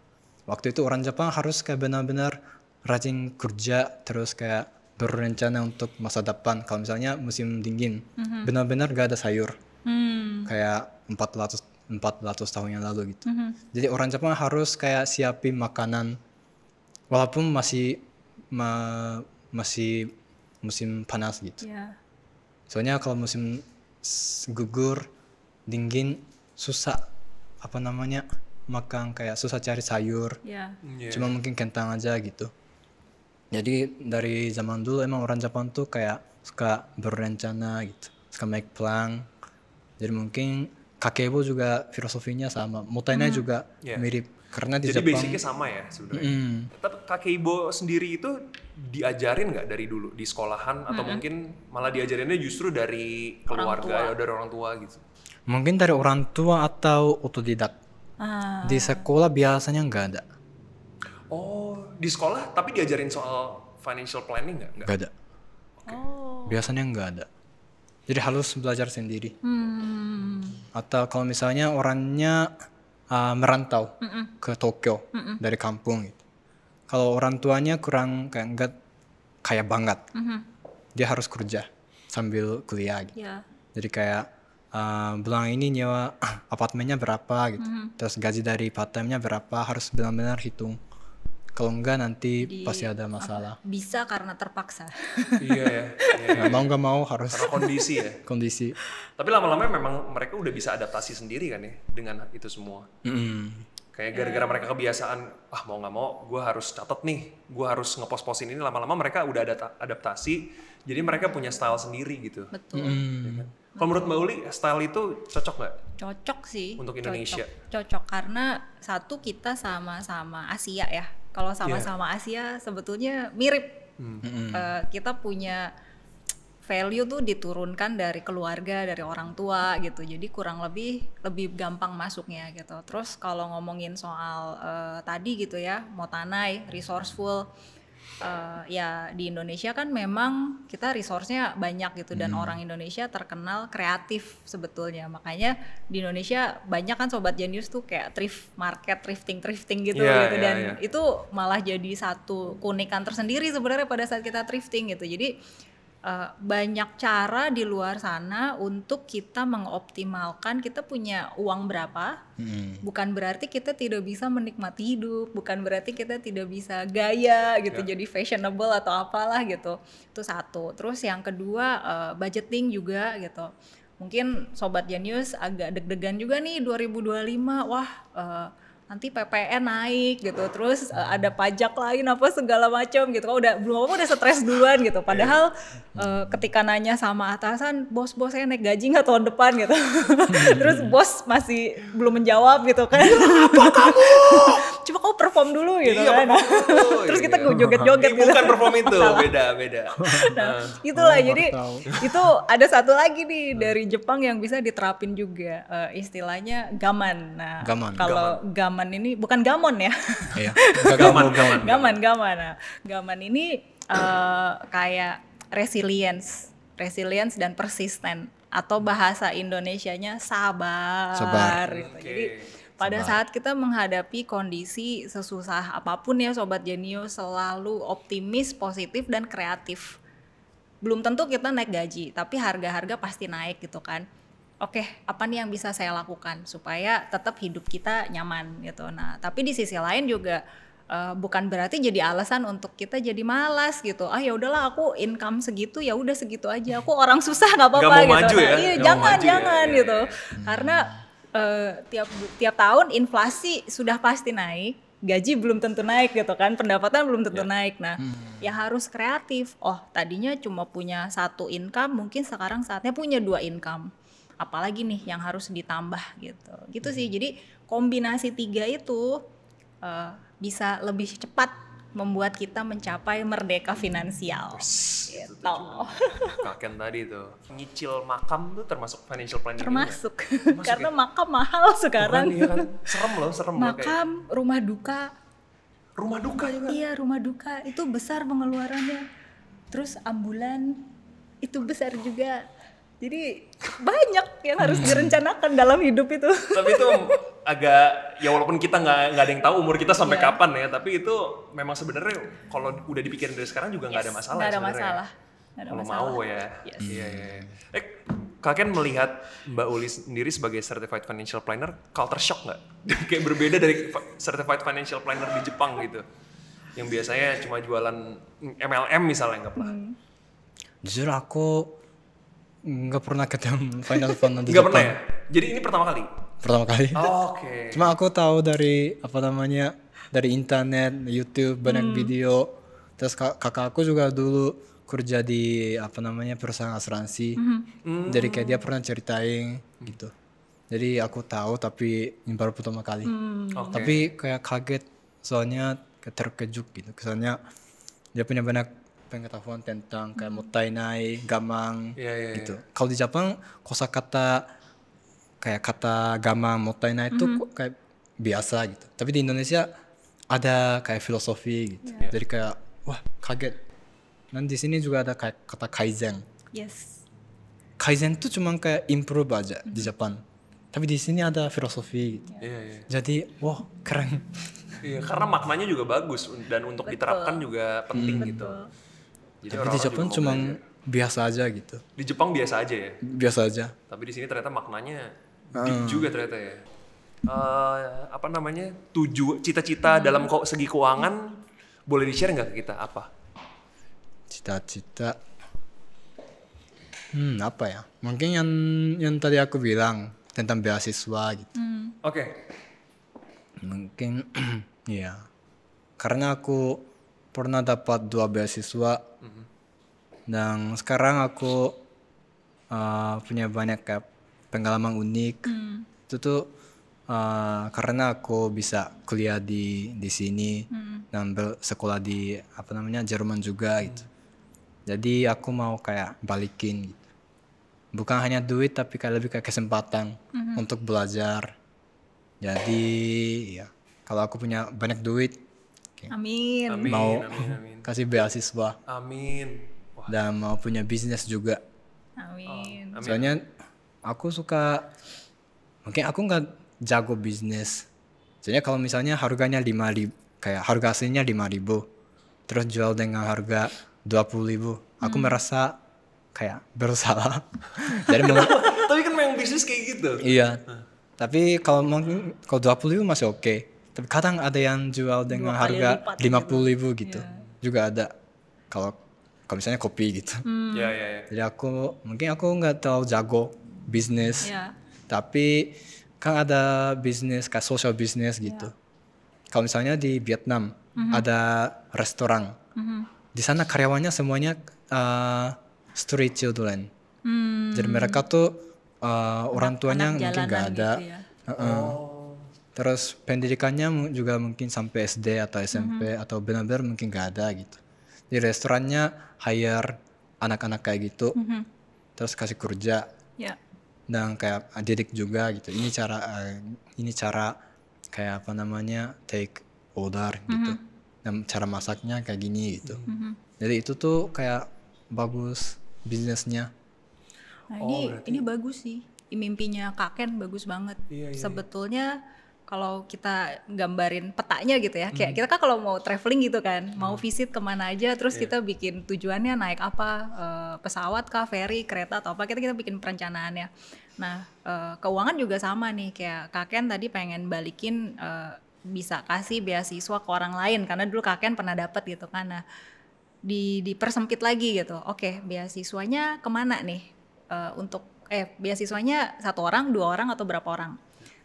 Waktu itu orang Jepang harus kayak benar-benar rajin kerja terus kayak berencana untuk masa depan. Kalau misalnya musim dingin, benar-benar gak ada sayur. Kayak 400 tahun yang lalu gitu. Jadi orang Jepang harus kayak siapin makanan walaupun masih musim panas gitu. Ya. Soalnya kalau musim gugur dingin susah apa namanya makan kayak susah cari sayur. Ya. Cuma mungkin kentang aja gitu. Jadi dari zaman dulu emang orang Jepang tuh kayak suka berencana gitu, suka make plan. Jadi mungkin Kakeibo juga filosofinya sama, motainai juga mirip karena di Jadi Jepang. basicnya sama ya sebenarnya. Tapi Kakeibo sendiri itu diajarin nggak dari dulu di sekolahan atau mungkin malah diajarinnya justru dari keluarga, dari orang tua gitu? Mungkin dari orang tua atau otodidak. Di sekolah biasanya nggak ada. Oh, di sekolah tapi diajarin soal financial planning nggak? Nggak ada. Biasanya nggak ada. Jadi harus belajar sendiri. Atau kalau misalnya orangnya merantau ke Tokyo dari kampung gitu. Kalau orang tuanya kurang kayak nggak kaya banget, dia harus kerja sambil kuliah gitu. Ya. Jadi kayak bulan ini nyewa apartemennya berapa gitu. Terus gaji dari part time-nya berapa harus benar-benar hitung. Kalau enggak nanti pasti ada masalah. Bisa karena terpaksa. Iya ya. Iya. Nggak mau harus Karena kondisi ya. kondisi. Tapi lama-lama memang mereka udah bisa adaptasi sendiri kan ya dengan itu semua. Kayak gara-gara mereka kebiasaan, mau nggak mau gue harus catat nih, gue harus ngepost-postin ini, lama-lama mereka udah ada adaptasi, jadi mereka punya style sendiri gitu. Betul. Ya kan? Kalau menurut Mbak Uli, style itu cocok nggak? Cocok sih. Untuk Indonesia. Cocok karena satu kita sama-sama Asia ya. Kalau sama-sama Asia sebetulnya mirip. Kita punya value tuh diturunkan dari keluarga, dari orang tua gitu. Jadi kurang lebih gampang masuknya gitu. Terus kalau ngomongin soal tadi gitu ya, Motanai, resourceful, ya di Indonesia kan memang kita resource-nya banyak gitu dan orang Indonesia terkenal kreatif sebetulnya. Makanya di Indonesia banyak kan sobat jenius tuh kayak thrift market, thrifting gitu gitu dan itu malah jadi satu keunikan tersendiri sebenarnya pada saat kita thrifting gitu. Jadi banyak cara di luar sana untuk kita mengoptimalkan kita punya uang berapa. Bukan berarti kita tidak bisa menikmati hidup, bukan berarti kita tidak bisa gaya gitu, jadi fashionable atau apalah gitu. Itu satu. Terus yang kedua budgeting juga gitu. Mungkin sobat Jenius agak deg-degan juga nih 2025. Wah, nanti PPN naik gitu, terus ada pajak lain apa segala macam gitu. Kalau belum apa udah stres duluan gitu. Padahal ketika nanya sama atasan, bos saya naik gaji nggak tahun depan gitu. Terus bos masih belum menjawab gitu kan. Apa kamu? Coba kamu perform dulu gitu kan. Terus kita joget-joget gitu. Bukan perform itu, beda. Nah, itulah jadi itu ada satu lagi nih dari Jepang yang bisa diterapin juga, istilahnya gaman. Nah, kalau gaman ini bukan gamon ya. Iya. Gaman. Nah, gaman ini kayak resilience dan persisten atau bahasa Indonesianya sabar. Gitu. Jadi pada saat kita menghadapi kondisi sesusah apapun ya sobat Jenius, selalu optimis, positif dan kreatif. Belum tentu kita naik gaji, tapi harga-harga pasti naik gitu kan. Oke, apa nih yang bisa saya lakukan supaya tetap hidup kita nyaman gitu. Nah, tapi di sisi lain juga bukan berarti jadi alasan untuk kita jadi malas gitu. Ah ya udahlah aku income segitu ya udah segitu aja. Aku orang susah nggak apa-apa gitu. Maju Ya? Iya, jangan gitu. Karena tiap tahun inflasi sudah pasti naik. Gaji belum tentu naik gitu kan, pendapatan belum tentu naik. Nah, ya harus kreatif. Oh, tadinya cuma punya satu income, mungkin sekarang saatnya punya 2 income. Apalagi nih yang harus ditambah gitu sih. Jadi kombinasi 3 itu bisa lebih cepat membuat kita mencapai merdeka finansial gitu. Kakek tadi tuh nyicil makam tuh termasuk financial planning termasuk karena ya? Makam mahal sekarang. Iya kan? serem loh makam kayak. Rumah duka juga. Iya, rumah duka itu besar pengeluarannya. Terus ambulan itu besar juga. Jadi banyak yang harus direncanakan dalam hidup itu. Tapi itu agak, ya walaupun kita nggak ada yang tahu umur kita sampai kapan ya, tapi itu memang sebenarnya kalau udah dipikirin dari sekarang juga nggak ada masalah. Nggak ada masalah. Kalau mau ya. Iya. Kalian melihat Mbak Uli sendiri sebagai Certified Financial Planner, culture shock nggak? Kayak berbeda dari Certified Financial Planner di Jepang gitu, yang biasanya cuma jualan MLM misalnya nggak pernah. Jujur aku nggak pernah ketemu financial planner di Jepang. Nggak pernah ya? Jadi ini pertama kali? Pertama kali. Oke. Cuma aku tahu dari dari internet, YouTube, banyak video. Terus kakak aku juga dulu kerja di perusahaan asuransi. Jadi kayak dia pernah ceritain gitu. Jadi aku tahu tapi ini baru pertama kali. Tapi kayak kaget soalnya terkejut gitu. Soalnya dia punya banyak pengetahuan tentang kayak motainai, gamang gitu. Kalau di Jepang kosakata kayak kata gamang, motainai itu kayak biasa gitu. Tapi di Indonesia ada kayak filosofi gitu. Jadi kayak wah kaget. Dan di sini juga ada kayak kata kaizen. Yes. Kaizen tuh cuma kayak improve aja di Jepang. Tapi di sini ada filosofi gitu. Jadi wah keren. Iya, karena maknanya juga bagus dan untuk diterapkan juga penting gitu. Jadi tapi di Jepang cuma biasa aja gitu. Di Jepang biasa aja ya? Biasa aja. Tapi di sini ternyata maknanya deep juga ternyata ya. Cita-cita dalam segi keuangan boleh di-share nggak ke kita apa? Cita-cita apa ya? Mungkin yang tadi aku bilang tentang beasiswa gitu. Oke. Mungkin ya. Karena aku pernah dapat 2 beasiswa dan sekarang aku punya banyak kayak pengalaman unik. Itu tuh karena aku bisa kuliah di sini dan bersekolah di Jerman juga gitu. Jadi aku mau kayak balikin gitu. Bukan hanya duit tapi kayak lebih kayak kesempatan untuk belajar. Jadi ya kalau aku punya banyak duit Amin. Amin, mau amin. kasih beasiswa Amin. Wah, dan mau punya bisnis juga. Amin. amin. Soalnya aku suka, mungkin aku nggak jago bisnis. Soalnya kalau misalnya harganya 5.000, kayak harga aslinya 5.000, terus jual dengan harga 20.000, aku merasa kayak bersalah. Jadi Tapi kan memang bisnis kayak gitu. iya. Tapi kalau mungkin kalau 20.000 masih oke. Tapi kadang ada yang jual dengan 2 kali harga lipat 50.000 gitu. Juga ada. Kalau misalnya kopi gitu. Ya. Jadi mungkin aku nggak terlalu jago bisnis. Ya. Tapi kan ada bisnis kayak social business gitu. Kalau misalnya di Vietnam ada restoran. Di sana karyawannya semuanya street children. Jadi mereka tuh orang tuanya Anak mungkin nggak jalanan ada. gitu ya. Terus pendidikannya juga mungkin sampai SD atau SMP atau benar-benar mungkin nggak ada gitu. Di restorannya hire anak-anak kayak gitu. Terus kasih kerja. Ya. Dan kayak didik juga gitu. Ini cara kayak apa namanya take order gitu. Dan cara masaknya kayak gini gitu. Jadi itu tuh kayak bagus bisnisnya. Nah, ini bagus sih. Mimpinya Kak Ken bagus banget. Sebetulnya kalau kita gambarin petanya gitu ya, kayak kita kan kalau mau traveling gitu kan, mau visit kemana aja, terus kita bikin tujuannya naik apa, pesawat kah, ferry, kereta atau apa, kita bikin perencanaannya. Nah, keuangan juga sama nih, kayak Kak Ken tadi pengen balikin bisa kasih beasiswa ke orang lain, karena dulu Kak Ken pernah dapat gitu kan. Nah, dipersempit lagi gitu. Oke, beasiswanya kemana nih? Beasiswanya 1 orang, 2 orang atau berapa orang?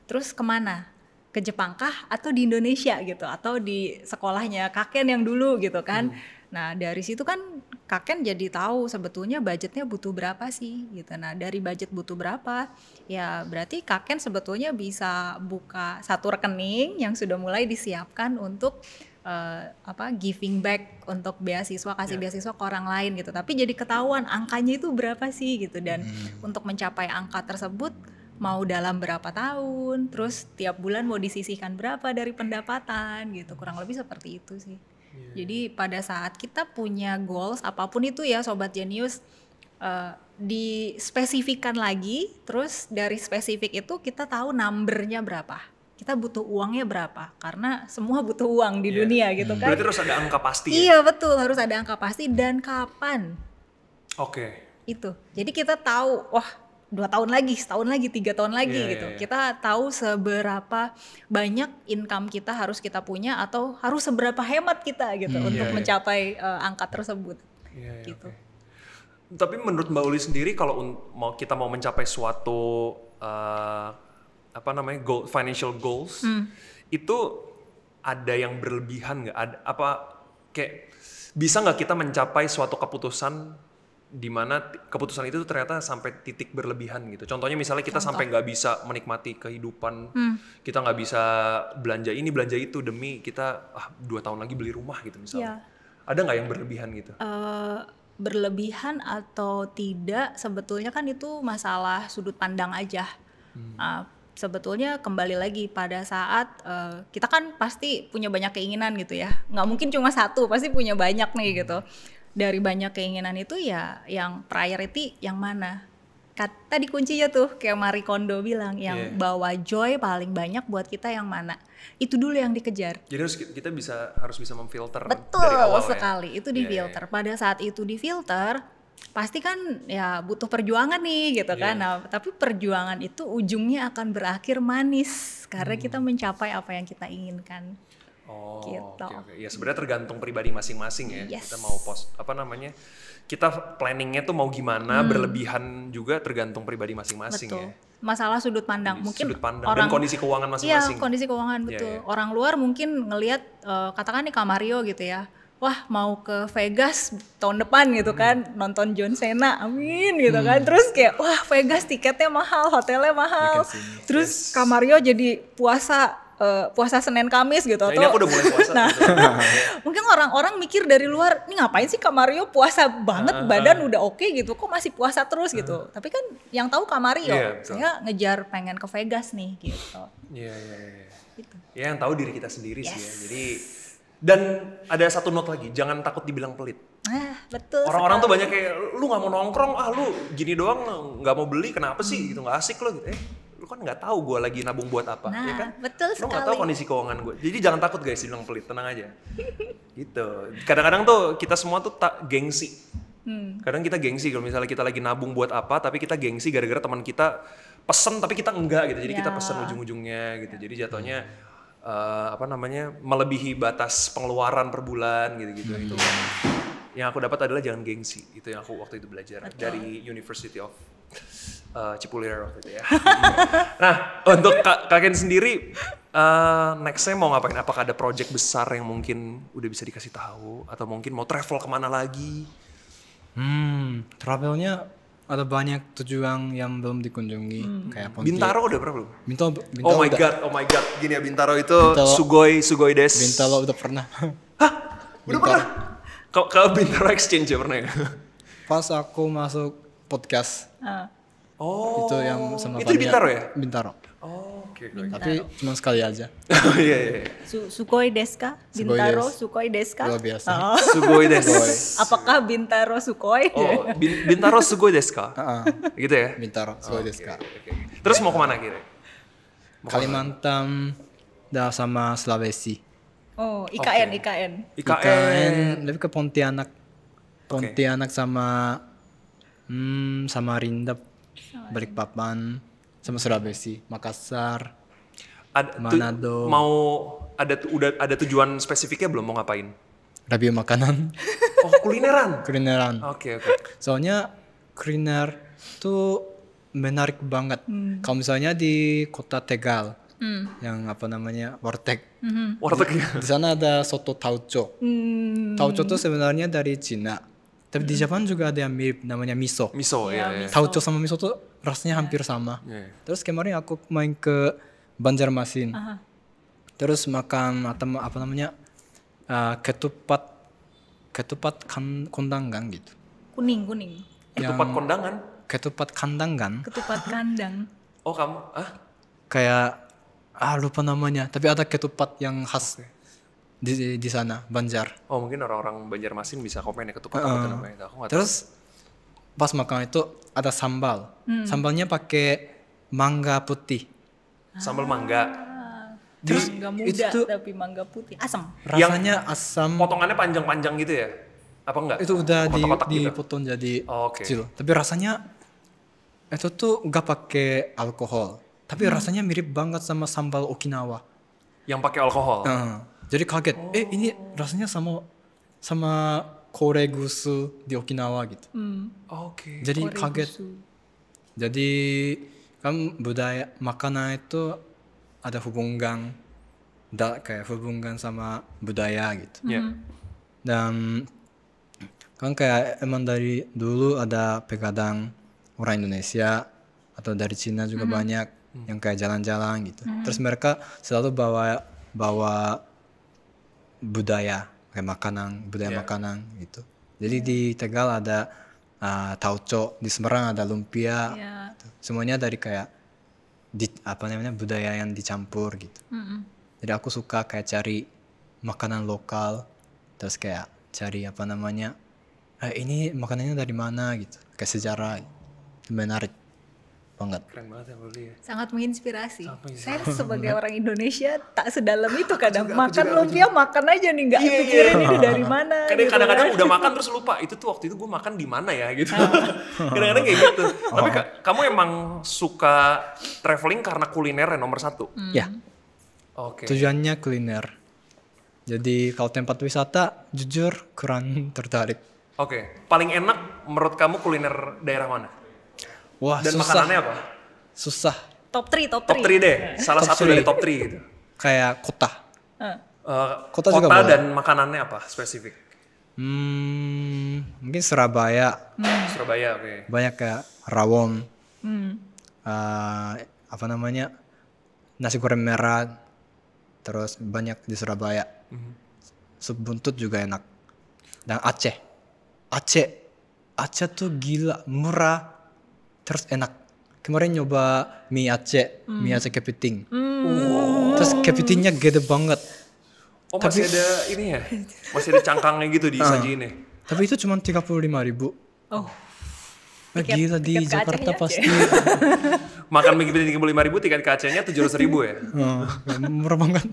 Terus kemana? Ke Jepang kah atau di Indonesia gitu, atau di sekolahnya Kak Ken yang dulu gitu kan. Nah dari situ kan Kak Ken jadi tahu sebetulnya budgetnya butuh berapa sih gitu. Nah dari budget butuh berapa ya berarti Kak Ken sebetulnya bisa buka satu rekening yang sudah mulai disiapkan untuk giving back untuk beasiswa, kasih beasiswa ke orang lain gitu. Tapi jadi ketahuan angkanya itu berapa sih gitu, dan untuk mencapai angka tersebut mau dalam berapa tahun, terus tiap bulan mau disisihkan berapa dari pendapatan gitu, kurang lebih seperti itu sih. Jadi pada saat kita punya goals apapun itu ya Sobat Jenius, dispesifikkan lagi, terus dari spesifik itu kita tahu numbernya berapa, kita butuh uangnya berapa, karena semua butuh uang di dunia gitu kan. Berarti harus ada angka pasti ya? Iya betul, harus ada angka pasti dan kapan. Itu, jadi kita tahu, wah 2 tahun lagi, setahun lagi, 3 tahun lagi gitu. Kita tahu seberapa banyak income kita harus kita punya atau harus seberapa hemat kita gitu untuk mencapai angka tersebut. Gitu. Tapi menurut Mbak Uli sendiri kalau kita mau mencapai suatu financial goals, itu ada yang berlebihan nggak? Kayak bisa nggak kita mencapai suatu keputusan di mana keputusan itu ternyata sampai titik berlebihan gitu. Contohnya misalnya kita sampai nggak bisa menikmati kehidupan, kita nggak bisa belanja ini belanja itu demi kita 2 tahun lagi beli rumah gitu misalnya. Ada nggak yang berlebihan gitu? Berlebihan atau tidak sebetulnya kan itu masalah sudut pandang aja. Sebetulnya kembali lagi pada saat kita kan pasti punya banyak keinginan gitu ya. Nggak mungkin cuma satu, pasti punya banyak nih gitu. Dari banyak keinginan itu ya yang priority yang mana? Tadi kuncinya tuh kayak Marie Kondo bilang, yang bawa joy paling banyak buat kita yang mana? Itu dulu yang dikejar. Jadi kita harus bisa memfilter Betul dari awal sekali, itu difilter. Pada saat itu difilter, pasti kan ya butuh perjuangan nih gitu kan. Nah, tapi perjuangan itu ujungnya akan berakhir manis karena kita mencapai apa yang kita inginkan. Gitu. Oke. Ya sebenarnya tergantung pribadi masing-masing ya. Kita mau kita planningnya tuh mau gimana, berlebihan juga tergantung pribadi masing-masing. Betul. Ya. Masalah sudut pandang, mungkin dan kondisi keuangan masing-masing. Iya, kondisi keuangan betul. Orang luar mungkin ngelihat katakan nih Kak Mario gitu ya. Wah, mau ke Vegas tahun depan gitu kan, nonton John Cena, amin gitu kan. Terus kayak wah Vegas tiketnya mahal, hotelnya mahal. Terus Kak Mario jadi puasa puasa Senin Kamis gitu Nah, atau ini aku udah mulai puasa. Nah, gitu. mungkin orang-orang mikir dari luar, ini ngapain sih Kak Mario puasa banget, badan udah oke gitu, kok masih puasa terus gitu. Tapi kan yang tahu Kak Mario, Iya, betul. saya ngejar pengen ke Vegas nih gitu. Iya, iya, iya. Gitu. Ya yang tahu diri kita sendiri sih ya. Yes. Jadi dan ada satu note lagi, jangan takut dibilang pelit. Betul. Orang-orang tuh sekali. banyak kayak lu nggak mau nongkrong, lu gini doang nggak mau beli, kenapa sih gitu, nggak asik lo gitu. Lu kan nggak tahu gue lagi nabung buat apa, Nah, ya kan? betul Lu nggak tahu sekali. kondisi keuangan gue. Jadi jangan takut guys dibilang pelit, tenang aja. Gitu. Kadang-kadang tuh kita semua tuh gengsi. Kadang kita gengsi kalau misalnya kita lagi nabung buat apa, tapi kita gengsi gara-gara teman kita pesen tapi kita enggak gitu. Jadi kita Ya. pesen ujung-ujungnya gitu. Jadi jatuhnya melebihi batas pengeluaran per bulan gitu-gitu. Itu yang aku dapat adalah jangan gengsi. Itu yang aku waktu itu belajar dari University of Cipulir waktu itu ya. Nah, untuk Kak Ken sendiri next-nya mau ngapain? Apakah ada project besar yang mungkin udah bisa dikasih tahu atau mungkin mau travel kemana lagi? Travelnya ada banyak tujuan yang belum dikunjungi kayak Pontianak. Bintaro udah pernah belum? Bintaro Oh my udah. god. Gini ya Bintaro itu Bintaro. Sugoi des. Bintaro udah pernah. Udah pernah? Ke Bintaro Exchange ya pernah ya? Pas aku masuk podcast Oh. itu yang sama Itu di Fania. Bintaro ya? Bintaro. Oh, oke. Tapi cuma sekali aja. Oh iya iya. Sukoi deska, Sugoi Bintaro desu. Sukoi deska. Luar biasa. Oh. Sugoi des. Apakah Bintaro Sukoi? Oh, Bintaro Sugoi desu ka? Gitu ya? Bintaro, sugoi desu ka. Oke. Terus mau kemana kira? Kalimantan dan sama Sulawesi. Oh, IKN. IKN lebih ke Pontianak. Pontianak sama Samarinda, Balikpapan, sama Sulawesi, Makassar. Manado. Udah ada tujuan spesifiknya belum mau ngapain? Review makanan, Oh, kulineran. kulineran. Oke. Soalnya kuliner tuh menarik banget. Kalau misalnya di kota Tegal, yang apa namanya warteg, Warteg ya. di sana ada soto tauco. Tauco tuh sebenarnya dari Cina, tapi di Jepang juga ada yang mirip namanya miso. Miso ya. ya. Tauco sama miso tuh rasanya hampir sama. Iya. Terus kemarin aku main ke Banjarmasin, terus makan apa namanya ketupat kondangan gitu. Kuning. Ketupat kondangan. Ketupat kandangan Ketupat kandang. Oh, kamu kayak lupa namanya, tapi ada ketupat yang khas di sana Banjar. Oh, mungkin orang-orang Banjarmasin bisa komen ya ketupat apa tuh namanya. Aku nggak tahu. Terus pas makan itu ada sambal. Sambalnya pakai mangga putih. Sambal mangga. Terus Mangga itu muda tuh tapi mangga putih. Asam. rasanya asam. Potongannya panjang-panjang gitu ya? Apa enggak? Itu udah Kotak-kotak gitu? dipotong jadi Oh, oke. kecil. Tapi rasanya itu tuh gak pakai alkohol. Tapi rasanya mirip banget sama sambal Okinawa. Yang pakai alkohol. Jadi kaget. Ini rasanya sama koregusu di Okinawa gitu. Oke. Jadi kaget. Jadi kan budaya makanan itu ada hubungan kayak hubungan sama budaya gitu. Ya. Dan kan kayak emang dari dulu ada pegadang orang Indonesia atau dari Cina juga banyak yang kayak jalan-jalan gitu. Terus mereka selalu bawa budaya kayak budaya makanan gitu. Jadi di Tegal ada tauco, di Semarang ada lumpia. Gitu. Semuanya dari kayak budaya yang dicampur gitu. Jadi aku suka kayak cari makanan lokal, terus kayak cari ini makanannya dari mana gitu, kayak sejarah. Itu menarik banget. Keren banget ya Luli ya. Sangat menginspirasi. Saya sebagai orang Indonesia tak sedalam itu kadang makan lumpia makan aja nih nggak pikirin ini dari mana. Kadang gitu kadang-kadang kan. udah makan terus lupa itu tuh waktu itu gue makan di mana ya gitu. Kadang-kadang kayak gitu. Tapi kamu emang suka traveling karena kuliner yang nomor satu. Ya, Oke. tujuannya kuliner. Jadi kalau tempat wisata jujur kurang tertarik. Oke. Paling enak menurut kamu kuliner daerah mana? Wah, Dan susah. makanannya apa? Susah. Top 3. Top 3 deh. Salah Top satu three. dari top 3 gitu. Kayak kota. Kota juga boleh. dan makanannya apa spesifik? Mungkin Surabaya. Surabaya, oke. Banyak kayak rawon. Nasi goreng merah. terus banyak di Surabaya. Sup buntut juga enak. Dan Aceh tuh gila, murah, terus enak. Kemarin nyoba mie Aceh kepiting. Terus kepitingnya gede banget. Oh masih ada ini ya? Masih ada cangkangnya gitu disajiin ya? Tapi itu cuma 35.000. Oh. Gila di tiket ke Jakarta Aceh-nya, pasti. Makan mie kepiting 35.000, tiket ke Aceh-nya 700.000 ya? Murah banget.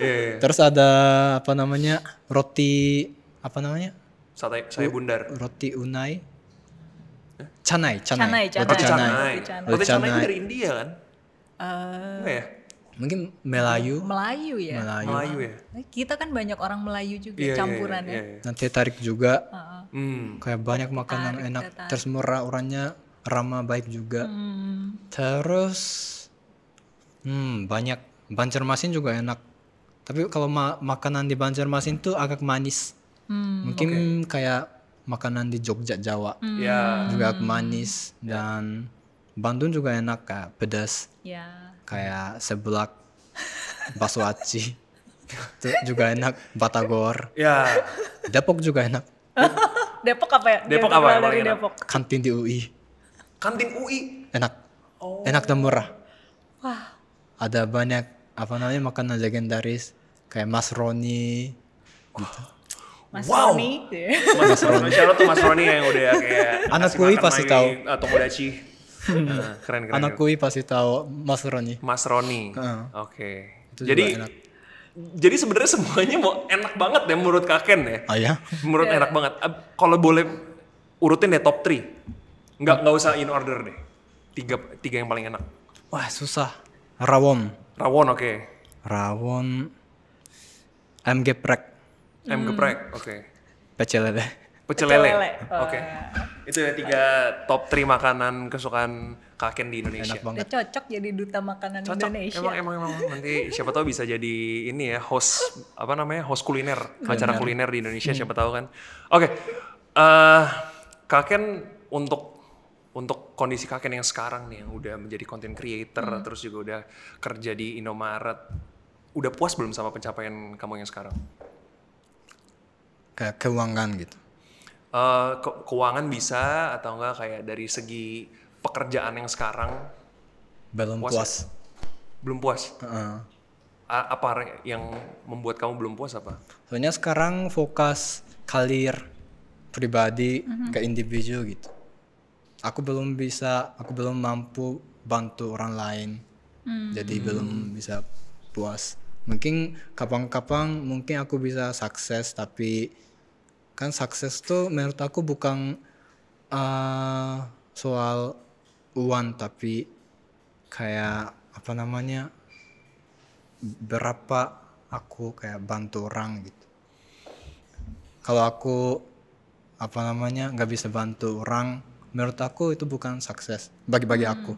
Iya. Terus ada apa namanya? Roti apa namanya? Saya bundar. Roti unai. Canai. Canai. Roti canai. Canai. Roti canai itu dari India kan? Enggak ya? Mungkin Melayu. Melayu ya. Melayu ya? Kita kan banyak orang Melayu juga campurannya. Iya. Nanti tarik juga. Hmm. Kayak banyak makanan Tarik, enak. tarik. Terus murah, orangnya ramah baik juga. Terus banyak. Banjarmasin juga enak. Tapi kalau makanan di Banjarmasin tuh agak manis. Mungkin kayak makanan di Jogja, Jawa. Ya. Juga agak manis. Dan Bandung juga enak, kayak pedas. Ya. Kayak seblak, bakso aci. Itu juga enak. Batagor. Ya. Depok juga enak. Depok apa ya? Depok Dia apa yang berasal paling dari enak? Depok. Kantin di UI. Kantin UI. Enak. Enak dan murah. Ada banyak apa namanya makanan legendaris kayak Mas Roni gitu. Mas Wow. Roni. Mas Roni. Shout out to Mas Roni yang udah kayak Anak ngasih UI makan pasti Mai tahu. Tomodachi. Keren. Anak UI pasti tahu Mas Roni. Mas Roni. Heeh. Oke. Itu juga enak. Jadi sebenarnya semuanya mau enak banget ya menurut Kaken ya. Oh ya? Menurut enak banget. Kalau boleh urutin deh top 3. Nggak usah in order deh. Tiga yang paling enak. Wah susah. Rawon. Rawon oke. Rawon. Ayam geprek. Ayam geprek oke. Pecel lele. Pecel Pecel lele. lele. Oke. Itu ya 3 top 3 makanan kesukaan Kaken di Indonesia. Enak banget. Udah cocok jadi duta makanan Cocok. Indonesia. Emang nanti siapa tahu bisa jadi ini ya host apa namanya host kuliner acara kuliner di Indonesia siapa tahu kan. Oke. Kaken untuk kondisi Kaken yang sekarang nih yang udah menjadi content creator terus juga udah kerja di Indomaret, udah puas belum sama pencapaian kamu yang sekarang? Kayak keuangan gitu. Keuangan bisa atau enggak kayak dari segi pekerjaan yang sekarang Belum Puas puas. belum puas? Heeh. Apa yang membuat kamu belum puas apa? Soalnya sekarang fokus karir pribadi ke individu gitu. Aku belum mampu bantu orang lain. Jadi belum bisa puas. Mungkin kapan-kapan mungkin aku bisa sukses, tapi kan sukses tuh menurut aku bukan soal uang, tapi kayak apa namanya berapa aku kayak bantu orang gitu. Kalau aku apa namanya nggak bisa bantu orang, menurut aku itu bukan sukses bagi aku.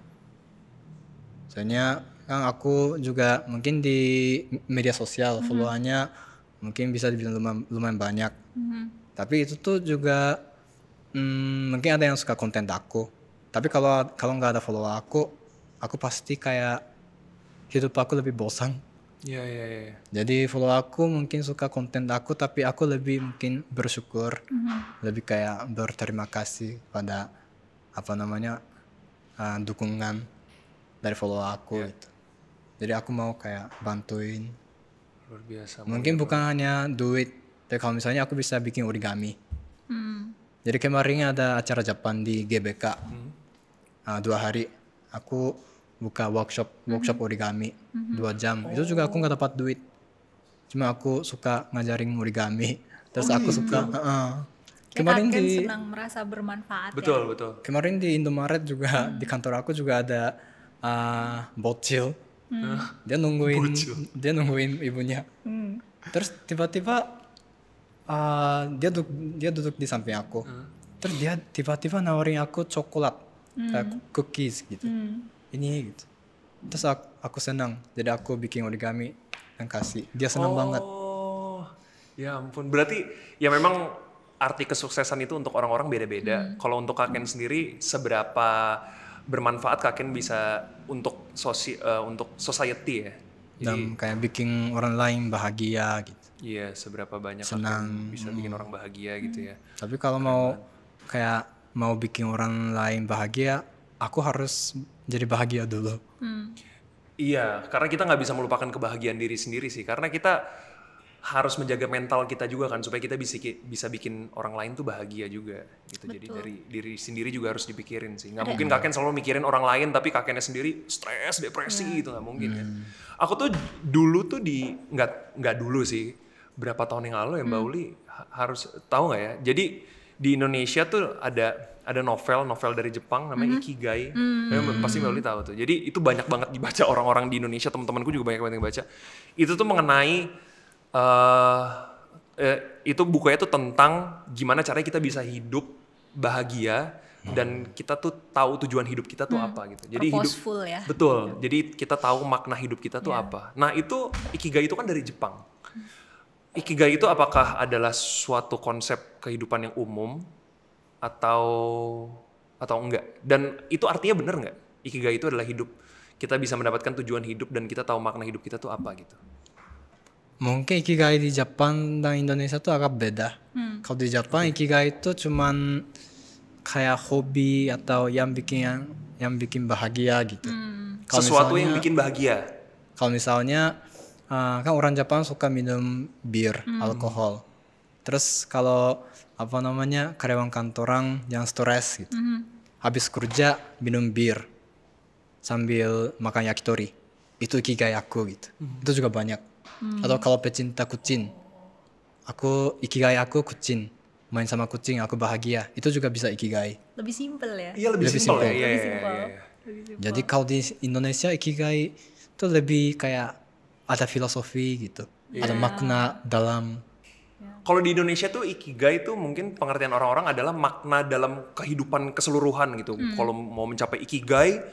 Soalnya kan aku juga mungkin di media sosial followannya mungkin bisa dibilang lumayan banyak. Tapi itu tuh juga mungkin ada yang suka konten aku. Tapi kalau nggak ada follower aku pasti kayak hidup aku lebih bosan. Iya. Jadi follower aku mungkin suka konten aku, tapi aku lebih mungkin bersyukur, lebih kayak berterima kasih pada apa namanya dukungan dari follower aku gitu. Jadi aku mau kayak bantuin. Luar biasa. Mungkin bukan hanya duit, tapi kalau misalnya aku bisa bikin origami. Jadi kemarin ada acara Jepang di GBK, 2 hari. Aku buka workshop origami 2 jam. Itu juga aku nggak dapat duit. Cuma aku suka ngajarin origami. Terus aku suka. Kemarin Kaken di senang merasa bermanfaat ya. Betul. kemarin di Indomaret juga di kantor aku juga ada bocil. Dia nungguin ibunya. Terus tiba-tiba dia duduk di samping aku. Terus dia tiba-tiba nawarin aku coklat, kayak cookies gitu. Ini gitu. Terus aku senang. Jadi aku bikin origami dan kasih. Dia senang banget. Oh, ya ampun. Berarti ya memang arti kesuksesan itu untuk orang-orang beda-beda. Kalau untuk Kaken sendiri, seberapa bermanfaat Kaken bisa untuk society ya? dan kayak bikin orang lain bahagia gitu. Iya, seberapa banyak Senang. akan bisa bikin orang bahagia gitu ya. Tapi kalau mau bikin orang lain bahagia, aku harus jadi bahagia dulu. Iya, karena kita nggak bisa melupakan kebahagiaan diri sendiri sih. Karena kita harus menjaga mental kita juga kan, supaya kita bisa bikin orang lain tuh bahagia juga gitu. Jadi dari diri sendiri juga harus dipikirin sih. Nggak mungkin kakek selalu mikirin orang lain, tapi kakeknya sendiri stres, depresi gitu, nggak mungkin kan. Aku tuh dulu tuh nggak dulu sih, berapa tahun yang lalu ya Mbak Uli harus tahu nggak ya? Jadi di Indonesia tuh ada novel dari Jepang namanya Ikigai. Pasti Mbak Uli tahu tuh. Jadi itu banyak banget dibaca orang-orang di Indonesia, teman-temanku juga banyak banget yang baca. Itu tuh mengenai itu bukunya tuh tentang gimana caranya kita bisa hidup bahagia dan kita tuh tahu tujuan hidup kita tuh apa gitu. Jadi Purposeful ya. Betul. Jadi kita tahu makna hidup kita tuh apa. Nah, itu Ikigai itu kan dari Jepang. Ikigai itu apakah adalah suatu konsep kehidupan yang umum atau enggak? Dan itu artinya benar enggak? Ikigai itu adalah hidup. Kita bisa mendapatkan tujuan hidup dan kita tahu makna hidup kita tuh apa gitu. Mungkin ikigai di Jepang dan Indonesia tuh agak beda. Kalau di Jepang ikigai itu cuman kayak hobi atau yang bikin bahagia gitu. Kalau Sesuatu misalnya- yang bikin bahagia. Kalau misalnya kan orang Jepang suka minum bir, alkohol. Terus kalau karyawan kantoran yang stres gitu. Habis kerja minum bir sambil makan yakitori. Itu ikigai aku gitu. Itu juga banyak. Atau kalau pecinta kucing. Ikigai aku kucing. Main sama kucing aku bahagia. Itu juga bisa ikigai. Lebih simpel ya. Iya, lebih Lebih simpel ya. simpel. Iya, Lebih iya, simpel. iya. Jadi kalau di Indonesia ikigai itu lebih kayak ada filosofi gitu. Ada makna dalam. Kalau di Indonesia tuh ikigai tuh mungkin pengertian orang-orang adalah makna dalam kehidupan keseluruhan gitu. Kalau mau mencapai ikigai,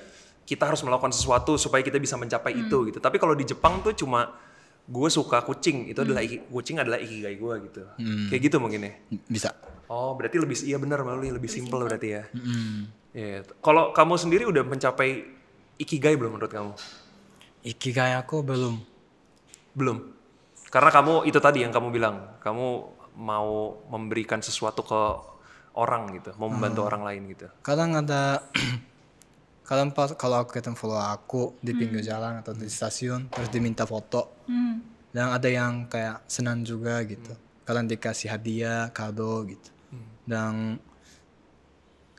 kita harus melakukan sesuatu supaya kita bisa mencapai itu gitu. Tapi kalau di Jepang tuh cuma gue suka kucing, itu adalah kucing adalah ikigai gue gitu. Kayak gitu mungkin ya. Bisa. Oh, berarti iya benar melalui lebih simpel berarti ya. Iya. Kalau kamu sendiri udah mencapai ikigai belum menurut kamu? Ikigai aku belum. Belum. Karena kamu itu tadi yang kamu bilang, kamu mau memberikan sesuatu ke orang gitu, mau membantu orang lain gitu. Kadang pas kalau aku ketemu follower aku di pinggir jalan atau di stasiun terus diminta foto. Dan ada yang kayak senang juga gitu. Kadang dikasih hadiah, kado gitu. Dan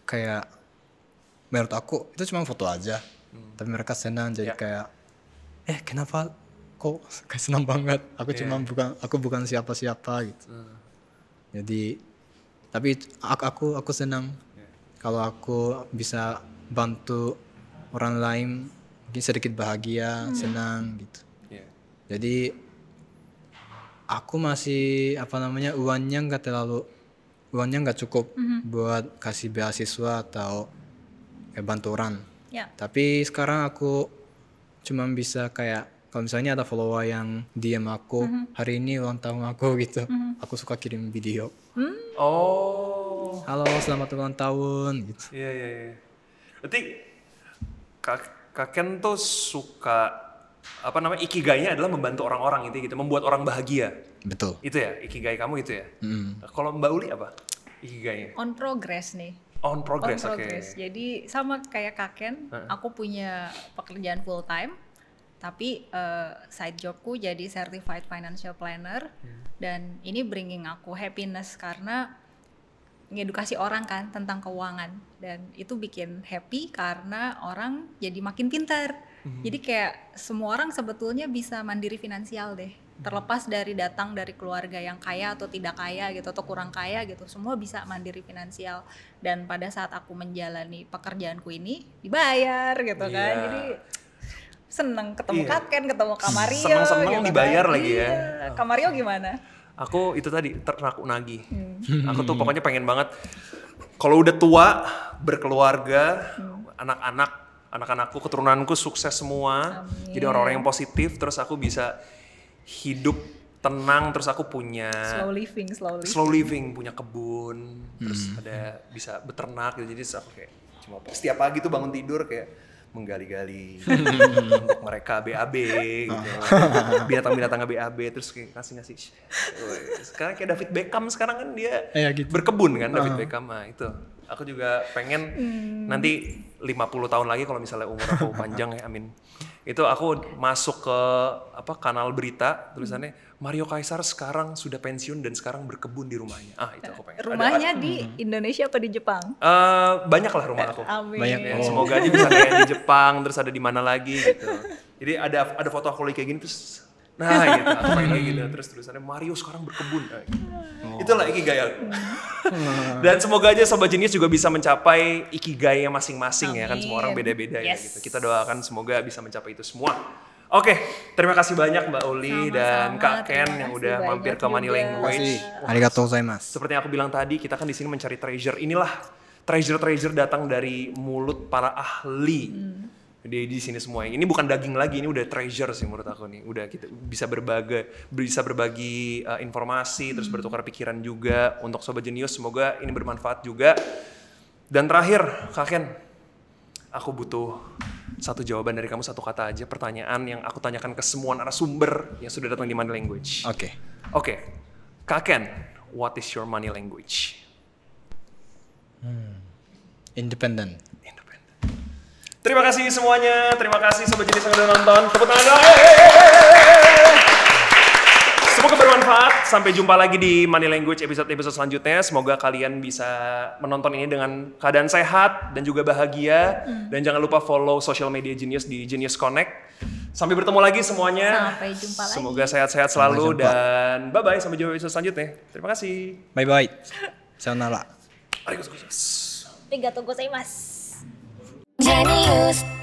kayak menurut aku itu cuma foto aja. Tapi mereka senang jadi kayak kenapa kok kayak senang banget. Aku bukan siapa-siapa gitu. Jadi tapi aku senang kalau aku bisa bantu orang lain mungkin sedikit bahagia, senang gitu. Jadi aku masih uangnya nggak cukup buat kasih beasiswa atau kayak bantu orang. Tapi sekarang aku cuma bisa kayak kalau misalnya ada follower yang DM aku hari ini ulang tahun aku gitu, aku suka kirim video. Oh. Halo, selamat ulang tahun gitu. Iya. Berarti Kak Ken tuh suka ikigainya adalah membantu orang-orang gitu, membuat orang bahagia. Betul. Itu ya, ikigai kamu itu ya. Kalau Mbak Uli apa ikigainya? On progress nih. On progress, On oke. progress. Jadi sama kayak Kak Ken, aku punya pekerjaan full time, tapi side jobku jadi certified financial planner, dan ini bringing aku happiness karena ngedukasi orang kan tentang keuangan, dan itu bikin happy karena orang jadi makin pintar. Jadi kayak semua orang sebetulnya bisa mandiri finansial deh, terlepas datang dari keluarga yang kaya atau tidak kaya gitu atau kurang kaya gitu, semua bisa mandiri finansial. Dan pada saat aku menjalani pekerjaanku ini dibayar gitu kan, jadi seneng ketemu Kak Ken, ketemu Kak Mario. Seneng-seneng gitu dibayar kan. lagi ya. Kak Mario gimana? Aku itu tadi ternak unagi. Aku tuh pokoknya pengen banget kalau udah tua, berkeluarga, anak-anakku, keturunanku sukses semua. Amin. Jadi orang-orang yang positif, terus aku bisa hidup tenang, terus aku punya slow living, punya kebun, terus ada bisa beternak gitu. Jadi aku kayak cuma setiap pagi tuh bangun tidur kayak menggali-gali untuk mereka BAB gitu. Binatang-binatang BAB terus kayak ngasih. Sekarang kayak David Beckham sekarang kan dia gitu. berkebun kan David Beckham. Nah, itu. Aku juga pengen nanti 50 tahun lagi kalau misalnya umur aku panjang ya, amin. Itu aku masuk ke kanal berita tulisannya Mario Kaisar sekarang sudah pensiun dan sekarang berkebun di rumahnya. Itu aku pengen. Rumahnya di Indonesia apa di Jepang? Banyak lah rumah aku. Amin. Banyak. Ya, semoga aja bisa kayak di Jepang, terus ada di mana lagi gitu. Jadi ada foto aku lagi kayak gini terus, gitu, aku pengen kayak gitu. Terus tulisannya Mario sekarang berkebun. Itulah ikigai aku. Dan semoga aja Sobat Genius juga bisa mencapai ikigai masing-masing ya kan, semua orang beda-beda ya gitu. Kita doakan semoga bisa mencapai itu semua. Oke, terima kasih banyak Mbak Uli dan Kak Ken yang udah mampir ke Money Language. Arigatou gozaimasu. Seperti yang aku bilang tadi, kita kan di sini mencari treasure. Inilah treasure datang dari mulut para ahli. Di sini semua. Ini bukan daging lagi, ini udah treasure sih menurut aku nih. Udah kita bisa berbagi informasi, terus bertukar pikiran juga untuk Sobat Genius. Semoga ini bermanfaat juga. Dan terakhir, Kak Ken, aku butuh satu jawaban dari kamu, satu kata aja, pertanyaan yang aku tanyakan ke semua narasumber yang sudah datang di Money Language. Oke. Kak Ken, what is your money language? Independent. Terima kasih semuanya, terima kasih Sobat Genius yang udah nonton. Tepuk tangan dong. Semoga bermanfaat. Sampai jumpa lagi di Money Language episode selanjutnya. Semoga kalian bisa menonton ini dengan keadaan sehat dan juga bahagia. Dan jangan lupa follow social media Genius di Genius Connect. Sampai bertemu lagi semuanya. Sampai jumpa lagi. Semoga sehat-sehat selalu dan bye-bye. Sampai jumpa episode selanjutnya. Terima kasih. Bye-bye. Sayonara. Arigatou gozaimasu. Arigatou gozaimasu. Genius.